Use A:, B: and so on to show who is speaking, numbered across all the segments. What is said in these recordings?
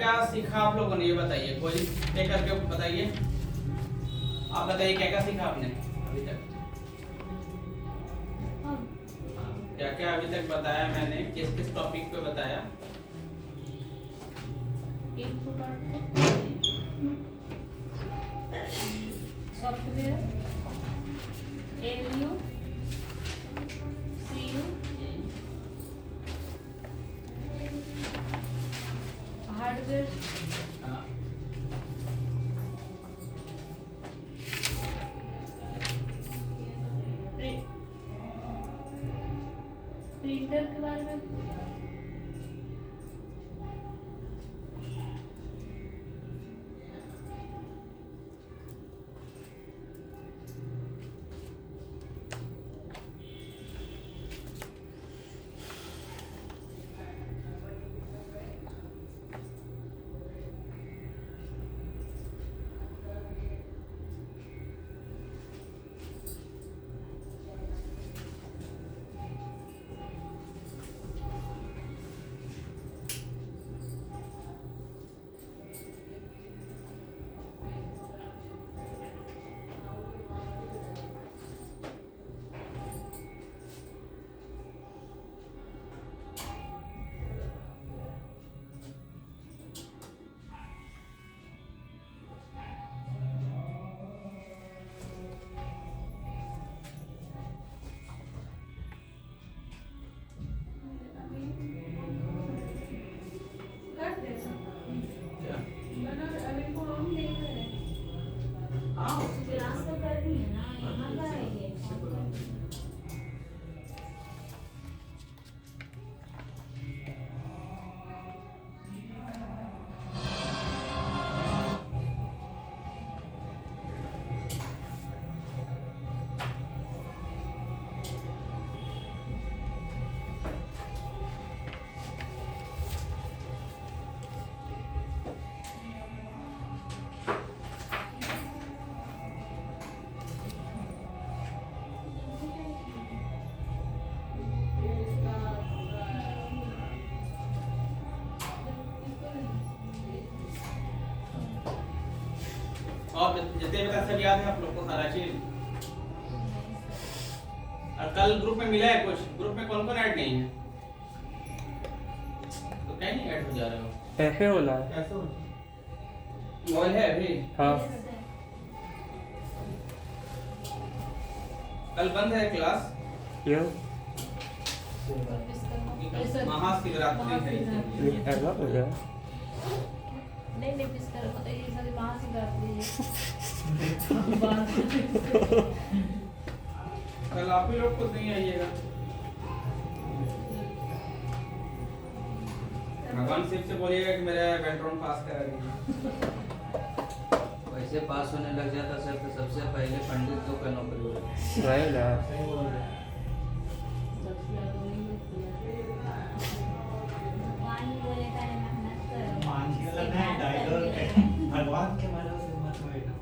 A: क्या सीखा आप लोगों ने, ये बताइए, कोई एक करके बताइए। आप बताइए क्या क्या सीखा आपने अभी तक। क्या क्या अभी तक बताया मैंने, किस किस टॉपिक पे बताया।
B: सॉफ्टवेयर, एलयू, सीयू, हार्डवेयर,
A: हाँ,
B: प्रिंटर के बारे में,
A: क्या? हाँ,
B: क्लास तो करनी है ना, यहाँ का है ये।
A: और जितने भी सब याद है आप लोग को सारा चीज। और कल ग्रुप में मिला है कुछ, ग्रुप में कौन कौन ऐड नहीं है, तो क्या नहीं ऐड हो जा रहे हो।
C: ऐसे होला है।
A: कैसे हो, मोबाइल है अभी।
C: हाँ
A: कल बंद है क्लास,
C: क्यों?
A: महाशिवरात्रि है।
C: ऐसा हो गया।
B: नहीं नहीं विश्वकर्मा, ये सारी महाशिवरात्रि है।
A: कल आप ही लोग खुद नहीं आइएगा। भगवान शिव से बोलिएगा कि मेरा बैकग्राउंड पास करा दीजिए।
D: वैसे पास होने लग जाता सर तो सबसे पहले पंडित को का नौकरी होगी।
C: राइट है।
B: भगवान बोलेगा मेहनत करो।
E: भगवान के भरोसे मत बैठो।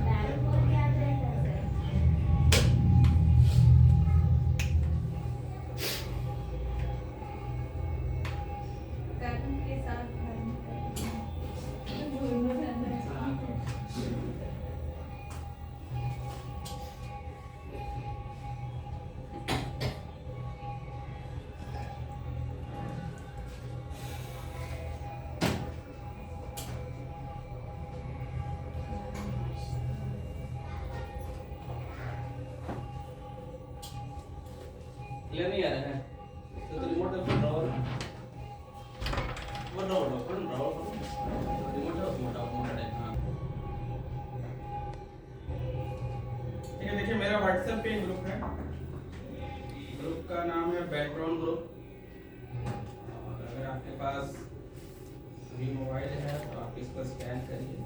B: डायलॉग बहुत याद रहता है। कर्म के साथ धर्म करना। दोनों रहना चाहिए।
A: क्लियर नहीं आ रहा है तो रिमोट का ड्रॉवर, वो ड्रॉवर रिमोट है, मोटा मोटा टाइप। हाँ ठीक है, देखिए मेरा व्हाट्सएप पे ग्रुप है, ग्रुप का नाम है बैकग्राउंड ग्रुप। और अगर आपके पास अभी मोबाइल है तो आप इसको स्कैन करिए,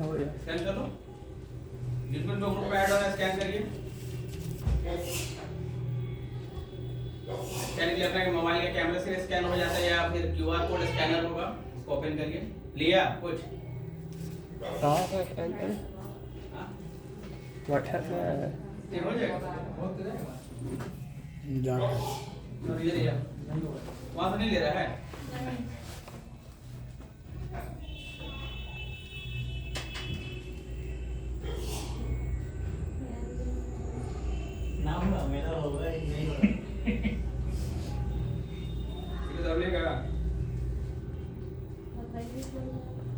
C: हो गया।
A: स्कैन कर लो, जिसमें जो ग्रुप ऐड हो रहा है स्कैन करिए। स्कैन के लिए अपने मोबाइल के कैमरे से स्कैन हो जाता है या फिर क्यूआर कोड स्कैनर होगा, इसको ओपन करिए। लिया कुछ?
C: हाँ,
A: हाँ?
C: व्हाट्सएप में
A: ये हो जाएगा।
C: जा
A: और ये लिया वहां से नहीं ले रहा है
E: नाम ना मेरा होगा नहीं होगा
A: इसे दब लेगा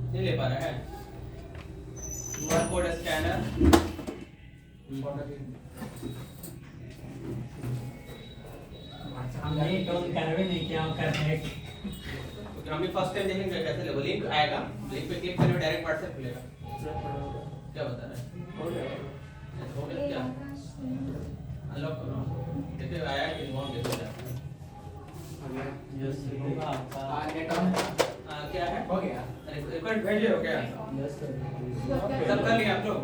A: नहीं ले पा रहा है QR कोड स्कैनर
E: हमने तो कर भी नहीं क्या करने
A: क्योंकि हम भी फर्स्ट टाइम देखेंगे कैसे लेवल लिंक आएगा लिंक पे क्लिक करें डायरेक्ट व्हाट्सएप खुलेगा क्या बता रहा है हो गया क्या अनलॉक करो देखिए आया कि वहां देखो
E: यस होगा आपका
D: नेट ऑन
A: क्या है
E: हो गया
A: रिक्वेस्ट भेजे हो क्या
E: यस
A: सब कर लिए आप लोग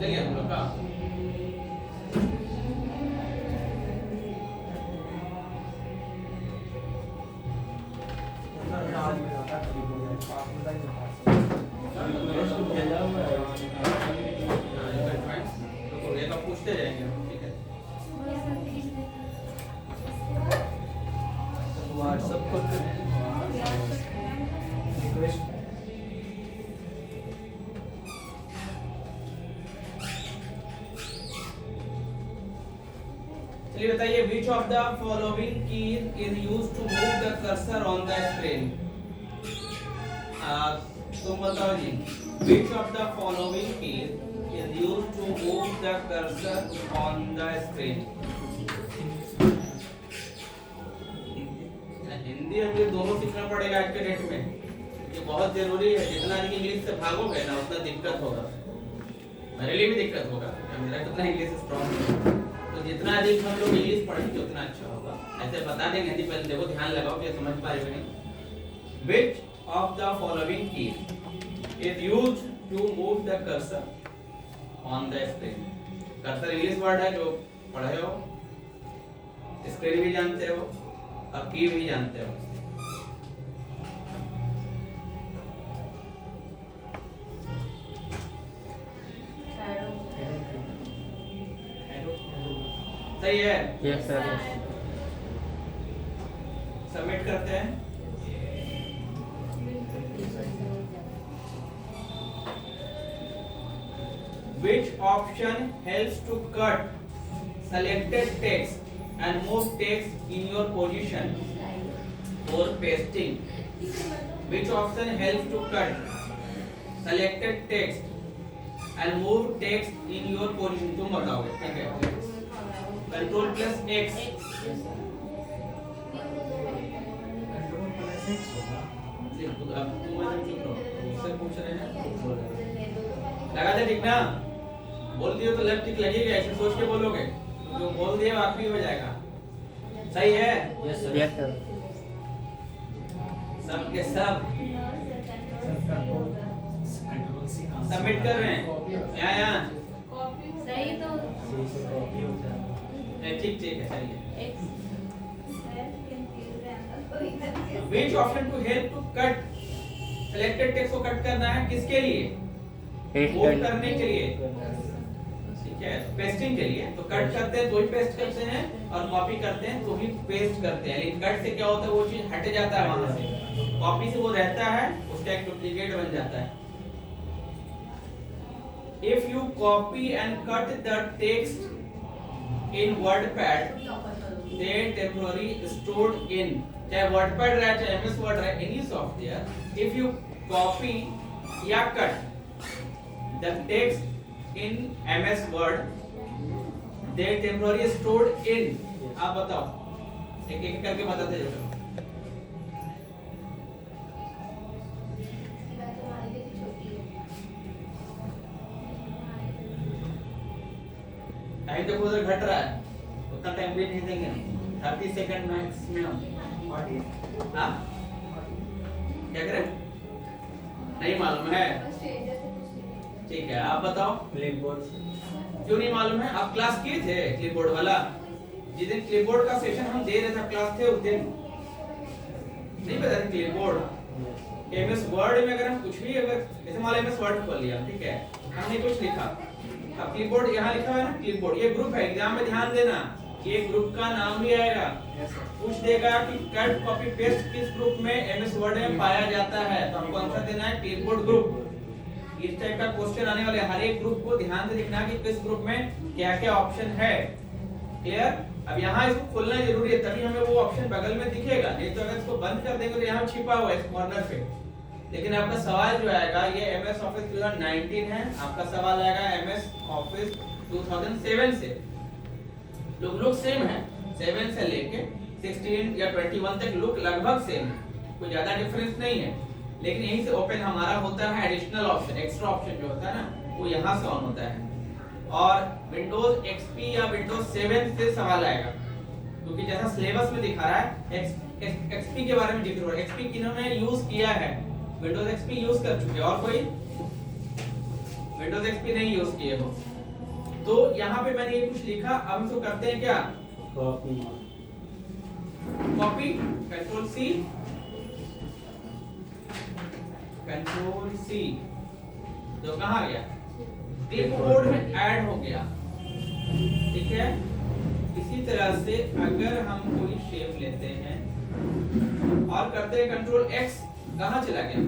A: ले लिया हम लोग का ये तो पूछते जाएंगे ठीक है
D: व्हाट्सएप पर
E: रिक्वेस्ट
A: चलिए बताइए which of the following keys is used to move the cursor on the screen तुम बताओ जी which of the following keys is used to move the cursor on the screen Hindi और इंग्लिश दोनों सीखना पड़ेगा आज के डेट में ये बहुत जरूरी है जितना अधिक इंग्लिश से भागोगे ना उतना दिक्कत होगा मेरे लिए भी दिक्कत होगा मेरा कितना इंग्लिश स्ट्रांग है तो जितना अधिक हम लोग इंग्लिश पढ़ेंगे उतना अच्छा होगा ऐसे बता देंगे हिंदी पहले देखो ध्यान लगाओ कि समझ पा रहे हो नहीं which of the following keys is used to move the cursor on the screen cursor English word है जो पढ़े हो स्क्रीन भी जानते हो और की भी जानते हो सही है
C: यस सर
A: सबमिट करते हैं which option helps to cut selected text and move text in your position for pasting which option helps to cut selected text and move text in your position तुम बताओगे ठीक है control plus x
E: control plus x होगा
A: अब तुम ऐसे चुप रहो उससे पूछ रहे हैं लगा दे ठीक ना बोल दियो तो लग ठीक लगेगा ऐसे सोच के बोलोगे जो बोल दिया आखिरी हो जाएगा सही है
D: यस सर
C: यस सर
A: सब के सब
E: कंट्रोल सी
A: सबमिट कर रहे हैं यहाँ
B: सही तो
E: कॉपी होता है
A: ठीक ठीक है सही है
B: एक
A: which option to help to cut selected text को कट करना है किसके लिए
C: पेस्ट
A: मूव
C: कर
A: करने के लिए ठीक है पेस्टिंग के लिए तो कट करते हैं तो ही पेस्ट करते हैं और कॉपी करते हैं तो ही पेस्ट करते हैं लेकिन कट से क्या होता है वो चीज हट जाता है वहां से कॉपी से वो रहता है उसका एक डुप्लीकेट बन जाता है if you copy and cut the text in WordPad they temporarily stored in चाहे WordPad रहे चाहे MS Word रहे any software if you copy या cut the text in MS Word they temporarily stored in आप बताओ एक एक करके बताते जाओ टाइम देखो उधर घट रहा है उतना टाइम भी नहीं देंगे 30 सेकंड मैक्सिमम हाँ क्या करें नहीं मालूम है ठीक है आप बताओ
E: क्लिपबोर्ड
A: क्यों नहीं मालूम है आप क्लास किए थे क्लिपबोर्ड वाला जिस दिन क्लिपबोर्ड का सेशन हम दे रहे थे क्लास थे उस दिन नहीं पता क्लिपबोर्ड एमएस वर्ड में अगर हम कुछ भी अगर जैसे मान लो एमएस वर्ड खोल लिया, ठीक है, हमने कुछ लिखा, अब क्लिपबोर्ड यहाँ लिखा हुआ है ना, क्लिपबोर्ड ये ग्रुप है, एग्जाम में ध्यान देना ये ग्रुप का नाम भी आएगा, पूछ देगा कि कट कॉपी पेस्ट किस ग्रुप में एमएस वर्ड में पाया जाता है, तो हमको आंसर देना है क्लिपबोर्ड ग्रुप। इस टाइप का क्वेश्चन आने वाले हर एक ग्रुप को ध्यान से लिखना कि किस ग्रुप में क्या क्या ऑप्शन है। क्लियर? अब यहाँ इसको खोलना जरूरी है, तभी हमें वो ऑप्शन बगल में दिखेगा, नहीं तो अगर इसको बंद कर देंगे तो यहाँ छिपा हुआ है इस कॉर्नर पे। लेकिन आपका सवाल जो आएगा ये एमएस ऑफिस 2019 है, आपका सवाल आएगा एमएस ऑफिस 2007 से। लुक सेम है, 7 से लेके 16 या 21 तक लुक लगभग सेम है, कोई ज्यादा डिफरेंस नहीं है। लेकिन यहीं से ओपन हमारा होता है एडिशनल ऑप्शन, एक्स्ट्रा ऑप्शन जो होता है ना वो यहाँ से ऑन होता है। और विंडोज एक्सपी या विंडोज 7 से सवाल आएगा, क्योंकि जैसा सिलेबस में दिखा रहा है एक्सपी के बारे में जिक्र हो रहा है, एक्सपी किन्होंने यूज किया है, विंडोज एक्सपी यूज कर चुके हैं, और कोई विंडोज एक्सपी नहीं यूज किए हो। तो यहाँ पे मैंने ये कुछ लिखा, अब इसको करते हैं क्या, कॉपी कंट्रोल सी, तो कहाँ गया, क्लिपबोर्ड में ऐड हो गया। ठीक है, इसी तरह से अगर हम कोई शेप लेते हैं और करते हैं कंट्रोल एक्स, कहाँ चला गया,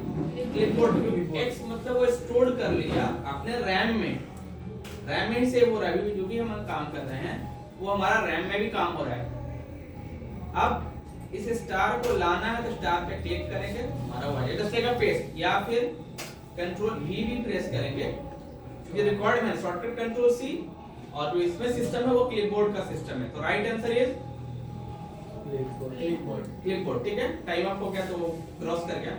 A: क्लिपबोर्ड में। एक्स मतलब वो स्टोर कर लिया आपने रैम में ही सेव हो रहा है, जो भी हम काम कर रहे हैं वो हमारा रैम में भी काम हो रहा है। अब इस स्टार को लाना है तो स्टार पे क्लिक करेंगे, हमारा हो जाएगा, जस्ट लाइक पेस्ट, या फिर कंट्रोल वी भी प्रेस करेंगे, क्योंकि रिकॉर्ड है शॉर्टकट कंट्रोल सी, और जो इसमें सिस्टम है वो क्लिपबोर्ड का सिस्टम है। तो राइट आंसर इज क्लिपबोर्ड। ठीक है, टाइम अप हो गया तो वो क्रॉस कर गया।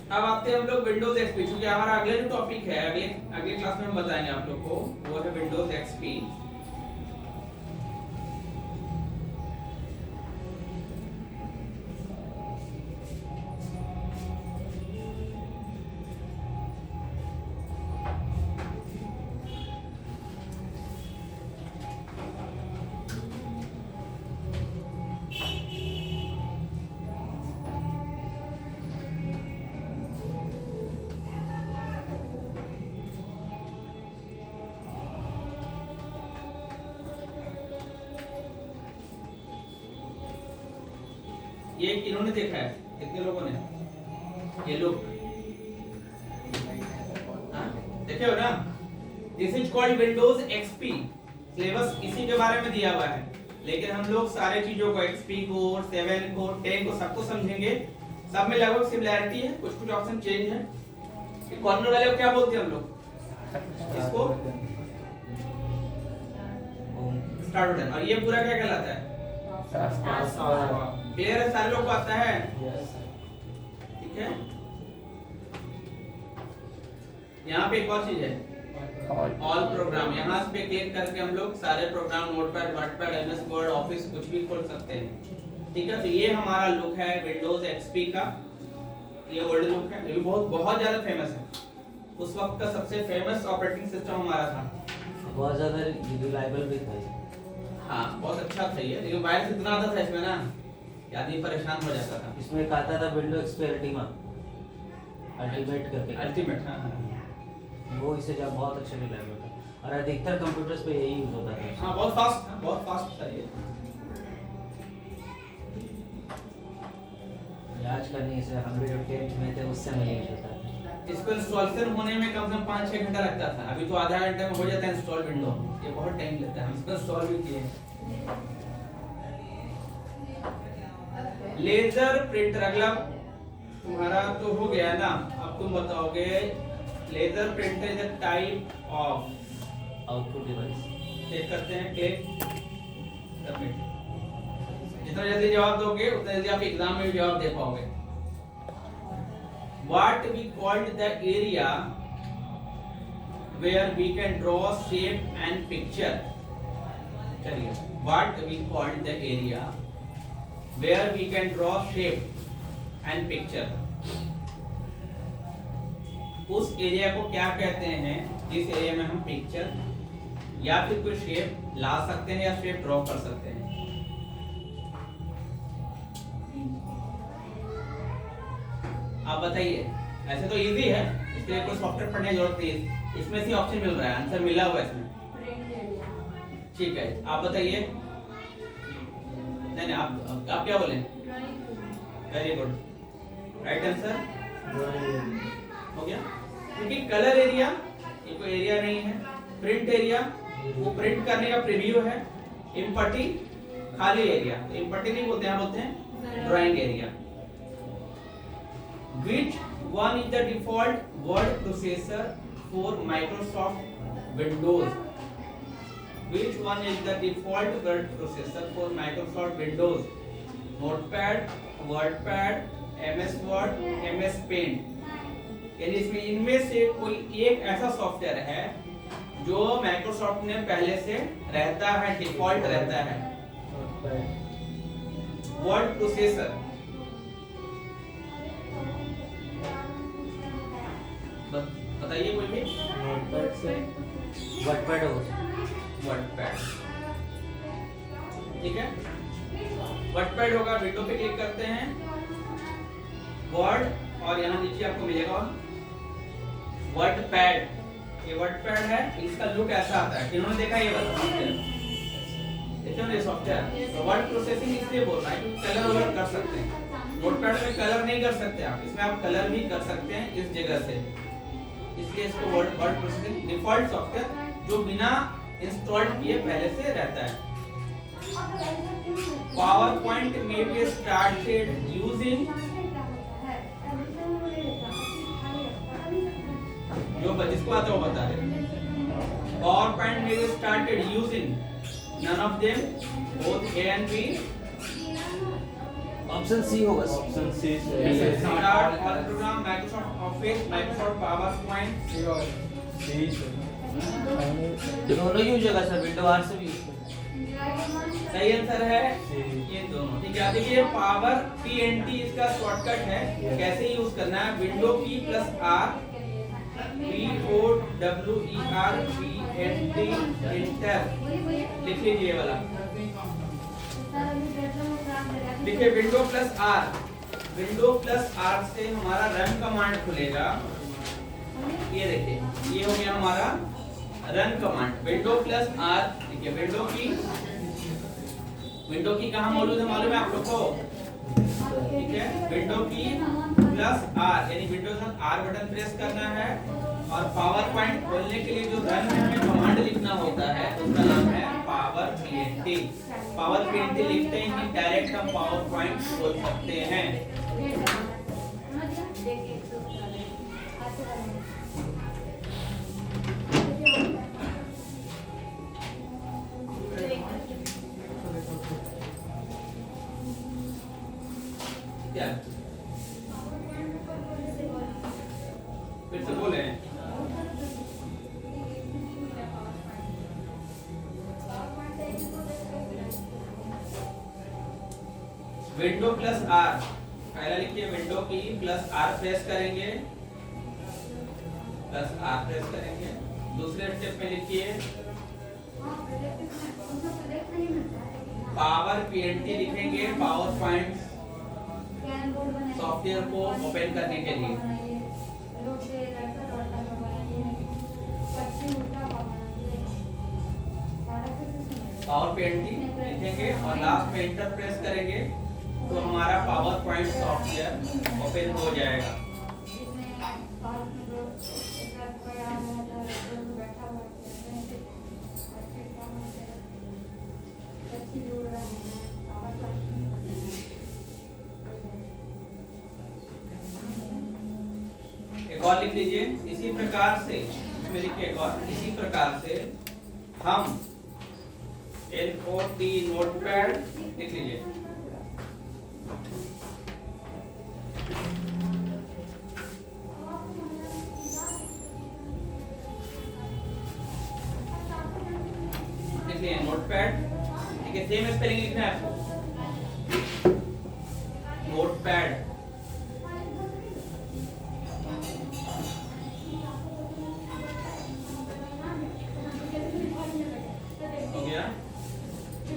A: अब आते हैं हम लोग विंडोज एक्सपी, क्योंकि हमारा अगला जो टॉपिक है अगले क्लास में हम बताएंगे आप लोग को, वो है विंडोज एक्सपी। ये किन्होंने देखा है, कितने लोगों ने, ये लोग देखे हो ना, this is called Windows XP. Syllabus इसी के बारे में दिया हुआ है, लेकिन हम लोग सारे चीजों को एक्सपी को 7 को 10 को सबको समझेंगे। सब में लगभग सिमिलरिटी है, कुछ कुछ ऑप्शन चेंज है। ये कॉर्नर वाले को क्या बोलते हैं हम लोग, इसको स्टार्ट बटन, और ये पूरा क्या कहलाता है, क्लियर है, सारे लोग को आता है। ठीक है, यहाँ पे एक और चीज है, ऑल प्रोग्राम, यहाँ पे क्लिक करके हम लोग सारे program, Notepad, WordPad, MS Word, Office कुछ भी खोल सकते हैं। ठीक है, तो ये हमारा लुक है विंडोज एक्सपी का, ये ओल्ड लुक है, ये बहुत ज्यादा फेमस है, उस वक्त का सबसे फेमस ऑपरेटिंग सिस्टम हमारा था,
D: बहुत ज्यादा रिलायबल भी था।
A: हाँ बहुत अच्छा था ये, लेकिन वायरस इतना आता था इसमें ना, आदमी परेशान हो जाता था।
D: इसमें एक आता था विंडो एक्सपी अल्टीमेट करके,
A: अल्टीमेट, हाँ
D: वो इसे जब बहुत अच्छा रिलायबल था, और अधिकतर कंप्यूटर्स पे यही यूज होता था।
A: हाँ बहुत फास्ट था ये।
D: आज का नहीं, इसे हम भी जो 10th में थे उस समय यूज होता था।
A: इसको इंस्टॉलेशन होने में कम से कम 5-6 घंटा लगता था, अभी तो आधा घंटे में हो जाता है इंस्टॉल विंडो, ये बहुत टाइम लेता है, हम इसको इंस्टॉल भी किए। लेजर प्रिंटर, अगला तुम्हारा तो हो गया ना, अब तुम बताओगे laser printer is a type of
D: output device.
A: Check करते हैं, क्लिक सबमिट। जितना जल्दी जवाब दोगे उतना जल्दी आप एग्जाम में भी जवाब दे पाओगे। What we called the area where we can draw shape and picture. चलिए, what we called the area where we can draw shape and picture. उस एरिया को क्या कहते हैं जिस एरिया में हम पिक्चर या फिर कोई शेप ला सकते हैं या शेप ड्रॉ कर सकते हैं। आप बताइए, ऐसे तो इजी है, इसके लिए कोई सॉफ्टवेयर पढ़ने की जरूरत नहीं है, इसमें से ऑप्शन मिल रहा है, आंसर मिला हुआ है इसमें। ठीक है, आप बताइए। नहीं आप क्या बोले? वेरी गुड, राइट आंसर हो गया। क्योंकि कलर एरिया ये कोई एरिया नहीं है, प्रिंट एरिया वो प्रिंट करने का प्रीव्यू है, इम्पटी खाली एरिया, इम्पटी नहीं बोलते हैं, बोलते हैं drawing area. Which one is the default word processor for Microsoft Windows? Which one is the default word processor for Microsoft Windows? Notepad, WordPad, MS Word, MS Paint। यानी इसमें इनमें से कोई एक ऐसा सॉफ्टवेयर है जो Microsoft ने पहले से रहता है, डिफॉल्ट रहता है। वर्ड प्रोसेसर बताइए कोई भी।
D: वर्डपैड होगा।
A: वर्डपैड, ठीक है, वर्डपैड होगा। विंडो पे क्लिक करते हैं, वर्ड, और यहाँ नीचे आपको मिलेगा वर्डपैड। ये वर्डपैड है, इसका लुक ऐसा आता है। इन्होंने देखा ये वाला सॉफ्टवेयर, तो वर्ड प्रोसेसिंग इसलिए बोल रहा है कि कलर वगैरह कर सकते हैं। नोटपैड में कलर नहीं कर सकते आप, इसमें आप कलर भी कर सकते हैं इस जगह से, इसलिए इसको वर्ड प्रोसेसिंग डिफॉल्ट सॉफ्टवेयर जो बिना इंस्टॉल किए पहले से रहता है। पावर पॉइंट में बी स्टार्टेड यूजिंग, जो जिसको आता है वो बता दे। पावर पॉइंट में we started using none of them, both A and B।
D: Option C होगा।
E: ऑप्शन सी
A: स्टार्ट और program Microsoft Office, Microsoft PowerPoint.
D: दोनों यूज होगा सर, विंडो आर से भी यूज होगा।
A: सही आंसर है ये दोनों। ठीक है, आप देखिए पावर PNT इसका शॉर्टकट है, कैसे यूज करना है। विंडो की plus R, POWER PNT inter लिख लीजिए वाला। देखिए window plus R, window plus R से हमारा रन कमांड खुलेगा। ये देखिए ये हो गया हमारा run command, window plus R। देखिए विंडो की कहाँ मौजूद है मालूम है आप लोग को? ठीक है, विंडो की प्लस R, यानी विंडो के साथ R बटन प्रेस करना है, और पावर पॉइंट खोलने के लिए जो रन में हमें कमांड लिखना होता है उसका नाम है पावर PNT। पावर PNT लिखते ही डायरेक्ट हम पावर पॉइंट खोल सकते हैं। क्या फिर से बोले? विंडो प्लस R, पहला लिखिए विंडो की प्लस R प्रेस करेंगे, प्लस R प्रेस करेंगे। दूसरे स्टेप में लिखिए पावर PNT लिखेंगे, पावर पॉइंट सॉफ्टवेयर को ओपन करने के लिए। पावर PNT लिखेंगे और लास्ट में इंटर प्रेस करेंगे तो हमारा पावर पॉइंट सॉफ्टवेयर ओपन हो जाएगा। एक और लिख लीजिए, इसी प्रकार से इसमें लिखिए एक और, इसी प्रकार से हम NOT नोटपैड लिख लीजिए। लिखिए नोटपैड, ठीक है, सेम स्पेलिंग लिखना है आपको, notepad.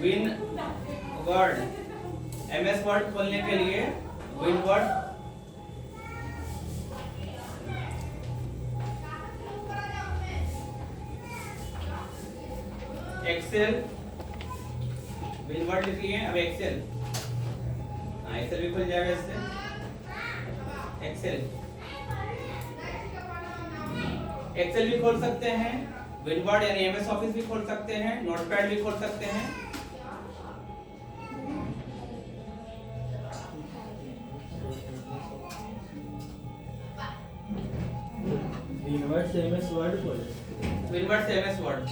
A: Win word, MS word खोलने के लिए विन वर्ड एक्सेल विनवर्ड लिख लिए, अब एक्सेल, हाँ एक्सेल भी खुल जाएगा इससे। एक्सेल भी खोल सकते हैं, विनवर्ड यानी एमएस ऑफिस भी खोल सकते हैं, नोटपैड भी खोल सकते हैं।
E: विनवर्ड से एमएस वर्ड खोले।
A: विनवर्ड से एमएस वर्ड।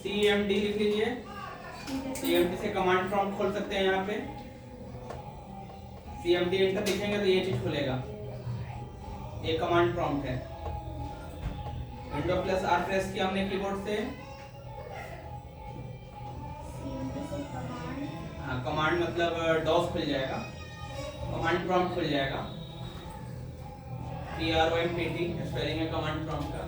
A: CMD लिख लीजिए, CMD से कमांड प्रॉम्प्ट खोल सकते हैं। यहाँ पे CMD एंटर लिखेंगे तो ये चीज खुलेगा, ये कमांड प्रॉम्प्ट है। विंडो प्लस आर प्रेस किया हमने कीबोर्ड से, हाँ कमांड मतलब डॉस खुल जाएगा, कमांड प्रॉम्प्ट खुल जाएगा। PROMPT स्पेलिंग है कमांड प्रॉम्प्ट का।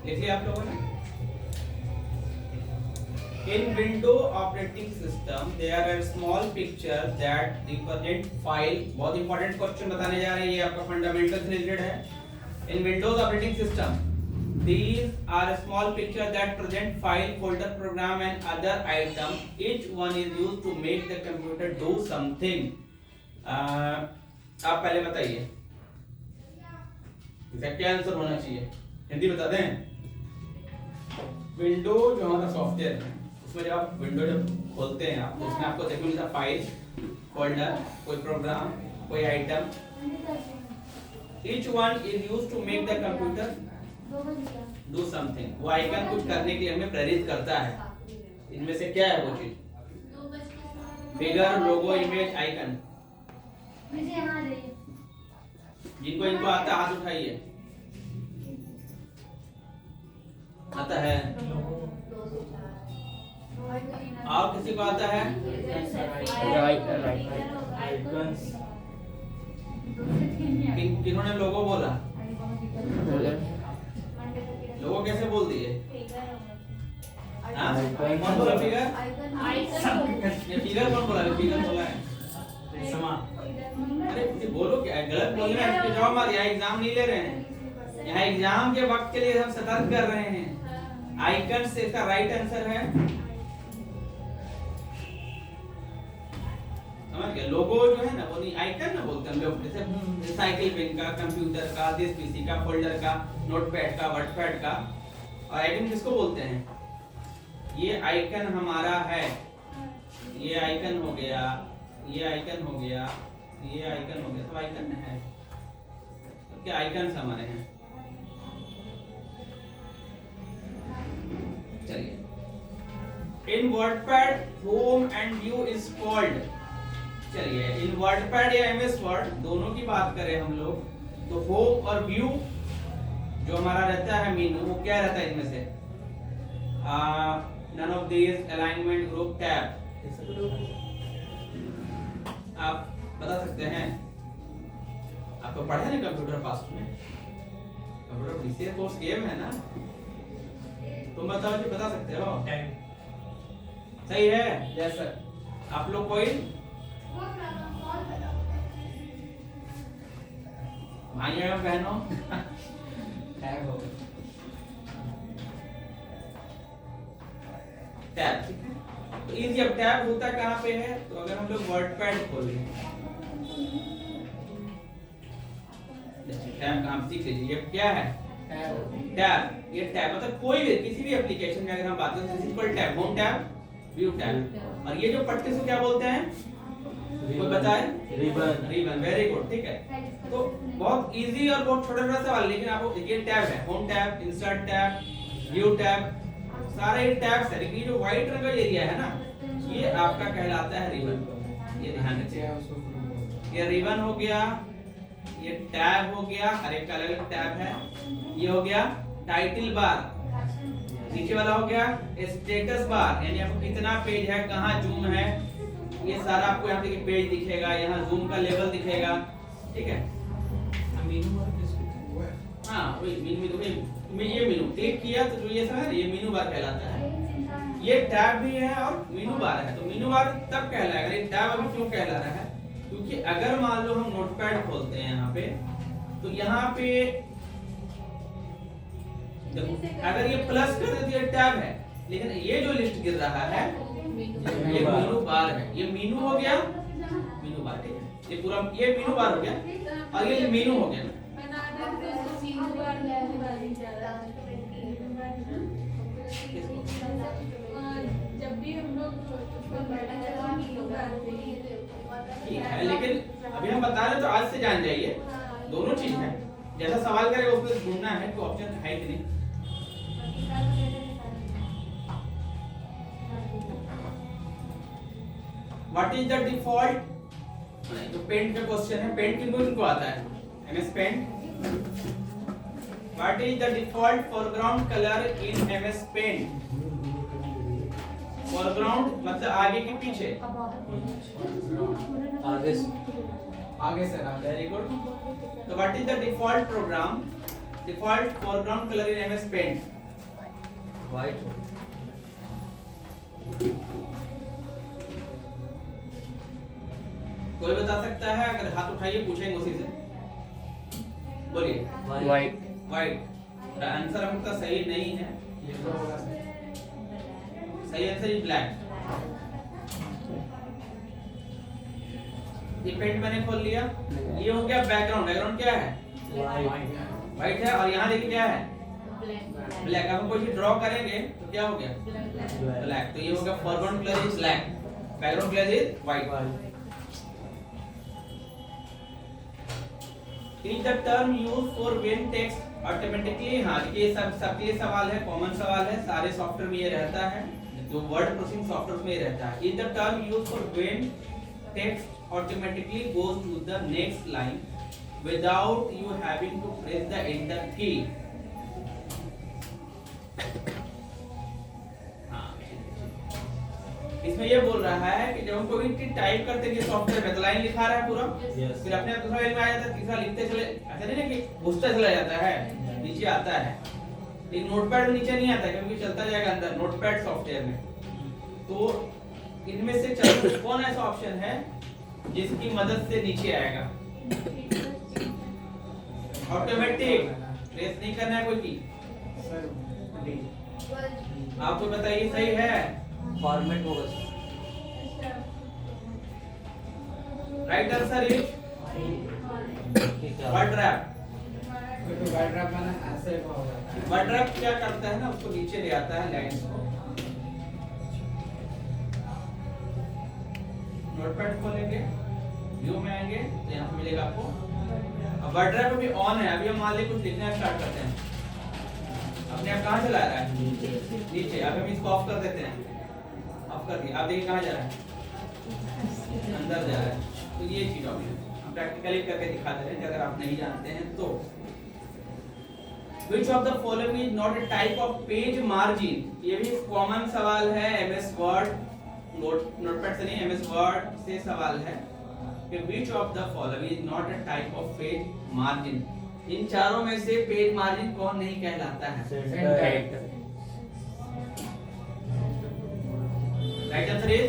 A: देखिए आप लोगों ने in window operating system there are small picture that represent file. बहुत इंपॉर्टेंट क्वेश्चन बताने जा रहे हैं, ये आपका फंडामेंटल से रिलेटेड है। In windows operating system these are small picture that present file, folder, program and other item. Each one is used to make the computer do something. आप पहले बताइए इसका क्या आंसर होना चाहिए, हिंदी बता दें। विंडो जो हमारा सॉफ्टवेयर है उसमें जब आप विंडो जब खोलते हैं आप तो उसमें आपको देखने मिलता है फाइल, फोल्डर, कोई प्रोग्राम, कोई item. Each one is used to make the computer do something. वो आइकन कुछ करने के लिए हमें प्रेरित करता है। इनमें से क्या है वो चीज? फिगर, लोगो, इमेज, आइकन। जिनको इनको आता है हाथ उठाइए। आता है? और किसी को आता है? किन्होंने लोगो बोला? लोगो कैसे बोल दिए? कौन बोला फिगर? फिगर कौन बोला? फिगर बोला है। अरे बोलो क्या, गलत बोल रहे हैं, जवाब मत। यहाँ एग्जाम नहीं ले रहे हैं, यहाँ एग्जाम के वक्त के लिए हम सतर्क कर रहे हैं। आइकन से इसका राइट आंसर है, समझ गए? लोगो जो है ना वो नहीं, आइकन ना बोलते हैं हम लोग, जैसे साइकिल पेन का, कंप्यूटर का, दिस पीसी का, फोल्डर का, नोटपैड का, वर्डपैड का। और आइकन किसको बोलते हैं? ये आइकन हमारा है, ये आइकन हो गया, ये आइकन हो गया, ये आइकन हो गया, सब आइकन है। तो क्या आइकन हमारे हैं? चलिए, in WordPad home and view is called. चलिए, इन वर्डपैड या एमएस वर्ड दोनों की बात करें हम लोग तो होम और व्यू जो हमारा रहता है मेनू, वो क्या रहता है इनमें से? None of these, alignment, group, tab. आप बता सकते हैं? आप तो पढ़े ना कंप्यूटर पास्ट में, कंप्यूटर पीसी कोर्स गेम है ना, तुम बताओ जी, बता सकते हो? सही है? Yes sir. आप लोग कोई भाई एवं बहनों टैब हो, टैब, ठीक है? तो इजी। अब टैब होता कहाँ पे है? तो अगर हम लोग वर्डपैड खोल लें, टैब काम सीख लीजिए। ये क्या है? टैब। ये टैब मतलब कोई भी किसी भी एप्लीकेशन में अगर हम बात करें तो simple tab, home tab, view tab. और ये जो पट्टे से क्या बोलते हैं? कोई बताए? रिबन। रिबन, वेरी गुड, ठीक है। तो बहुत इजी और बहुत छोटा छोटा सवाल, लेकिन आपको ये टैब है, home tab, insert tab, view tab, सारे टैब्स है। लेकिन ये जो व्हाइट रंग का एरिया है ना, ये आपका कहलाता है रिबन। ये ध्यान रखिए। ये रिबन हो गया, ये टैब हो गया, हर एक का अलग अलग टैब है। ये हो गया टाइटल बार, नीचे वाला हो गया स्टेटस बार, यानी आपको कितना पेज है, कहाँ जूम है, ये सारा आपको यहाँ पे पेज दिखेगा, यहाँ जूम का लेवल दिखेगा, ठीक है। हाँ वही ये मेनू क्लिक किया तो जो ये सब है ये मेनू बार कहलाता है। ये टैब भी है और मेनू बार है। तो मेनू बार तब कहलाएगा, ये टैब अभी क्यों कहला रहा है, क्योंकि अगर मान लो हम नोटपैड खोलते हैं यहाँ पे, तो यहाँ पे अगर ये प्लस कर देते ये टैब है, लेकिन ये जो लिस्ट गिर रहा है ये मेनू बार है। ये मेनू हो गया, मेनू बार, ठीक है। ये पूरा ये मेनू बार हो गया और ये मेनू हो गया।
B: जब भी हम लोग
A: ठीक है, लेकिन अभी हम बता रहे तो आज से जान जाइए, दोनों चीज है। जैसा सवाल करेगा उसमें ढूंढना है कि ऑप्शन है कि नहीं। व्हाट इज द डिफॉल्ट, तो पेंट का क्वेश्चन है, पेंट किनको आता है, MS Paint. What is the default foreground colour in MS Paint. Foreground मतलब आगे के पीछे,
D: आगे से
A: वेरी गुड। तो what is the default program, default foreground colour in MS Paint.
D: White.
A: कोई बता सकता है, अगर हाथ उठाइए पूछेंगे उसी से, बोलिए।
C: वाइट।
A: व्हाइट आंसर आपका सही नहीं है, सही आंसर इज ब्लैक। ये पेंट मैंने खोल लिया, ये हो गया बैकग्राउंड। बैकग्राउंड क्या है, व्हाइट है, और यहाँ देखिए क्या है, ब्लैक। अब हम कोई ड्रॉ करेंगे तो क्या हो गया, ब्लैक। तो ये हो गया foreground colour is black, background colour is white. Is the term used for when text automatically, हाँ ये सबके लिए सवाल है, कॉमन सवाल है, सारे सॉफ्टवेयर में ये रहता है, जो वर्ड प्रोसेसिंग सॉफ्टवेयर में ये रहता है। Is the term used for when text automatically goes to the next line without you having to press the enter key? इसमें ये बोल रहा है कि जब हम कोई टाइप करते हैं सॉफ्टवेयर में तो लाइन लिखा रहा है पूरा, फिर अपने आप दूसरा लाइन में आ जाता है, तीसरा लिखते चले, ऐसा नहीं ना कि घुसता चला जाता है, नीचे आता है। लेकिन नोटपैड में नीचे नहीं आता क्योंकि चलता जाएगा अंदर नोटपैड सॉफ्टवेयर में। तो इनमें से चलो कौन ऐसा ऑप्शन है जिसकी मदद से नीचे आएगा, ऑटोमेटिक, प्रेस नहीं करना है कोई की। आपको बताइए सही है,
D: फॉर्मेट होगा।
A: Right answer is word rap. Word rap क्या करता है ना, उसको नीचे ले आता है लाइंस को। नोटपैड खोलेंगे, व्यू में आएंगे तो यहाँ पे मिलेगा आपको। अब वर्ड रैप अभी ऑन है, अभी हम मान लीजिए कुछ लिखना स्टार्ट करते हैं, अपने आप कहाँ चला रहा है, नीचे। अभी हम इसको ऑफ कर देते हैं, ऑफ कर दिया, आप देखिए कहाँ जा रहा है, अंदर जा रहा है। तो ये चीज ऑप्शन हम प्रैक्टिकली करके दिखा दे रहे हैं, अगर आप नहीं जानते हैं तो। Which of the following is not a type of page margin? ये भी कॉमन सवाल है, एमएस वर्ड, नोटपैड से नहीं, एमएस वर्ड से सवाल है कि which of the following is not a type of page margin? इन चारों में से पेज मार्जिन कौन नहीं कहलाता है? राइट आंसर इज,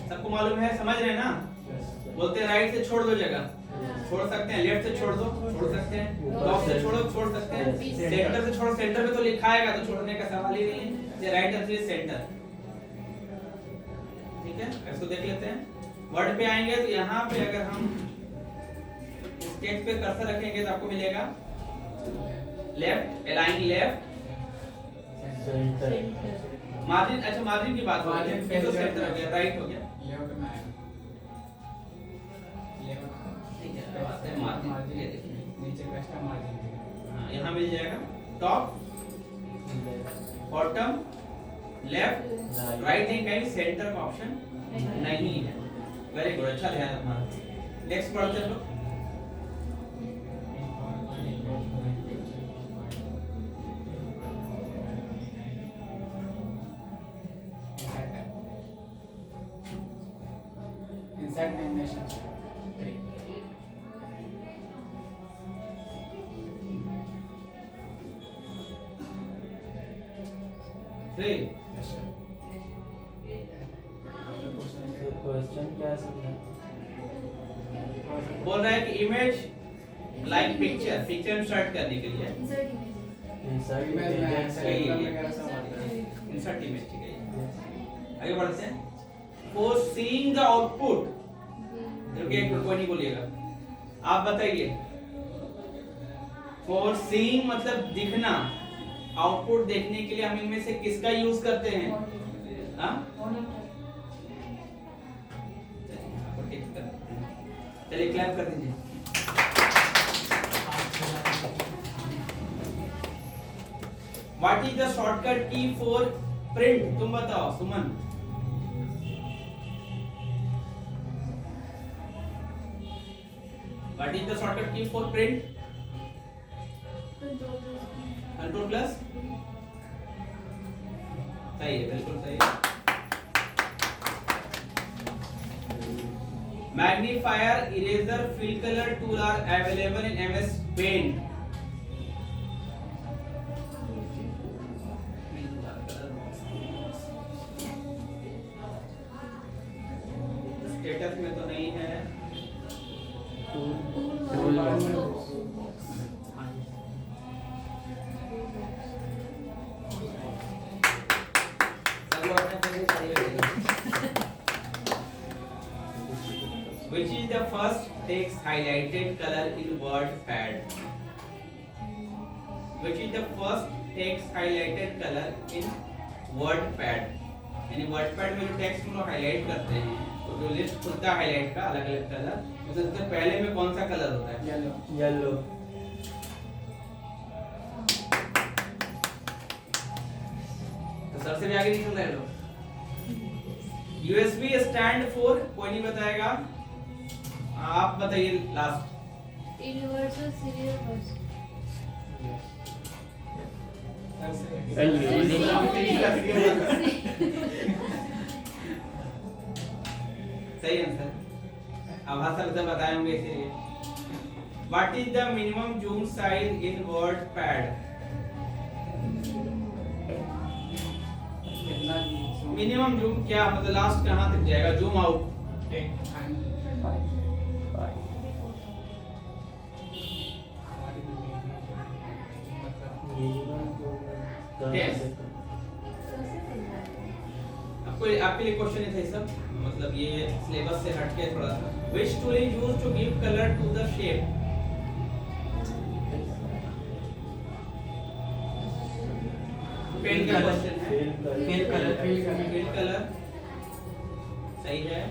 A: सबको मालूम है, समझ रहे हैं ना? बोलते हैं राइट से छोड़ दो जगह, छोड़ सकते हैं, लेफ्ट से छोड़ दो, छोड़ सकते हैं, टॉप से छोड़ो, छोड़ सकते हैं, सेंटर से छोड़ो, सेंटर में तो लिखा आएगा तो छोड़ने का सवाल ही नहीं है। ये राइट आंसर इज सेंटर। ठीक है, इसको देख लेते हैं। वर्ड पे आएंगे तो यहाँ पे अगर हम स्केच पे कर्सर रखेंगे तो आपको मिलेगा लेफ्ट, अलाइन लेफ्ट, मार्जिन। अच्छा मार्जिन की बात हो रही है, तो सेंटर हो गया, राइट हो गया, मार्जिन ये देखिए
E: नीचे का मार्जिन।
A: हाँ यहाँ मिल जाएगा टॉप, बॉटम, लेफ्ट, राइट नहीं, कहीं सेंटर का ऑप्शन नहीं है। वेरी गुड, अच्छा ध्यान है तुम्हारा। नेक्स्ट पढ़ते हैं लोग।
E: Inside animation.
A: Three
E: Yes, sir.
D: Question क्या समझा?
A: बोल रहा है कि image like picture, picture insert करने के लिए
D: इंसर्ट
E: Image में
D: इमेज
E: Instagram वगैरह सब आता है।
A: इंसर्ट इमेज, ठीक है। आगे बढ़ते हैं। फॉर सीइंग द आउटपुट, रुकिए एक मिनट, कोई नहीं बोलिएगा, आप बताइए। फॉर सीइंग मतलब दिखना, आउटपुट देखने के लिए हम इनमें से किसका यूज करते हैं? हाँ, चलिए क्लैप कर दीजिए। What is the shortcut key for print? तुम बताओ Suman. What is the shortcut key for print? Control plus, सही है, बिल्कुल सही है। Magnifier, eraser, fill colour tool are available in MS Paint. Status में तो नहीं है। Which is the first text highlighted color in WordPad? Which is the first text highlighted color in WordPad? यानी WordPad में जो टेक्स्ट हम लोग highlight करते हैं, तो जो लिस्ट खुलता है हाईलाइट का अलग अलग कलर, उसमें सबसे पहले में कौन सा कलर होता है?
E: Yellow.
D: येलो।
A: तो सर से भी आगे निकल रहे लोग। USB स्टैंड फॉर, कोई नहीं बताएगा, आप बताइए लास्ट।
B: यूनिवर्सल सीरियल बस।
A: सही आंसर। अब हासिल तो बताए होंगे इसीलिए। What is the minimum zoom size in WordPad?
E: कितना
A: मिनिमम जूम क्या मतलब लास्ट कहां तक जाएगा? जूम आउट आपके लिए क्वेश्चन है सब, मतलब ये सिलेबस से हटके थोड़ा सा। Which tool is used to give color to the shape? Pen का क्वेश्चन है। Fill color सही है।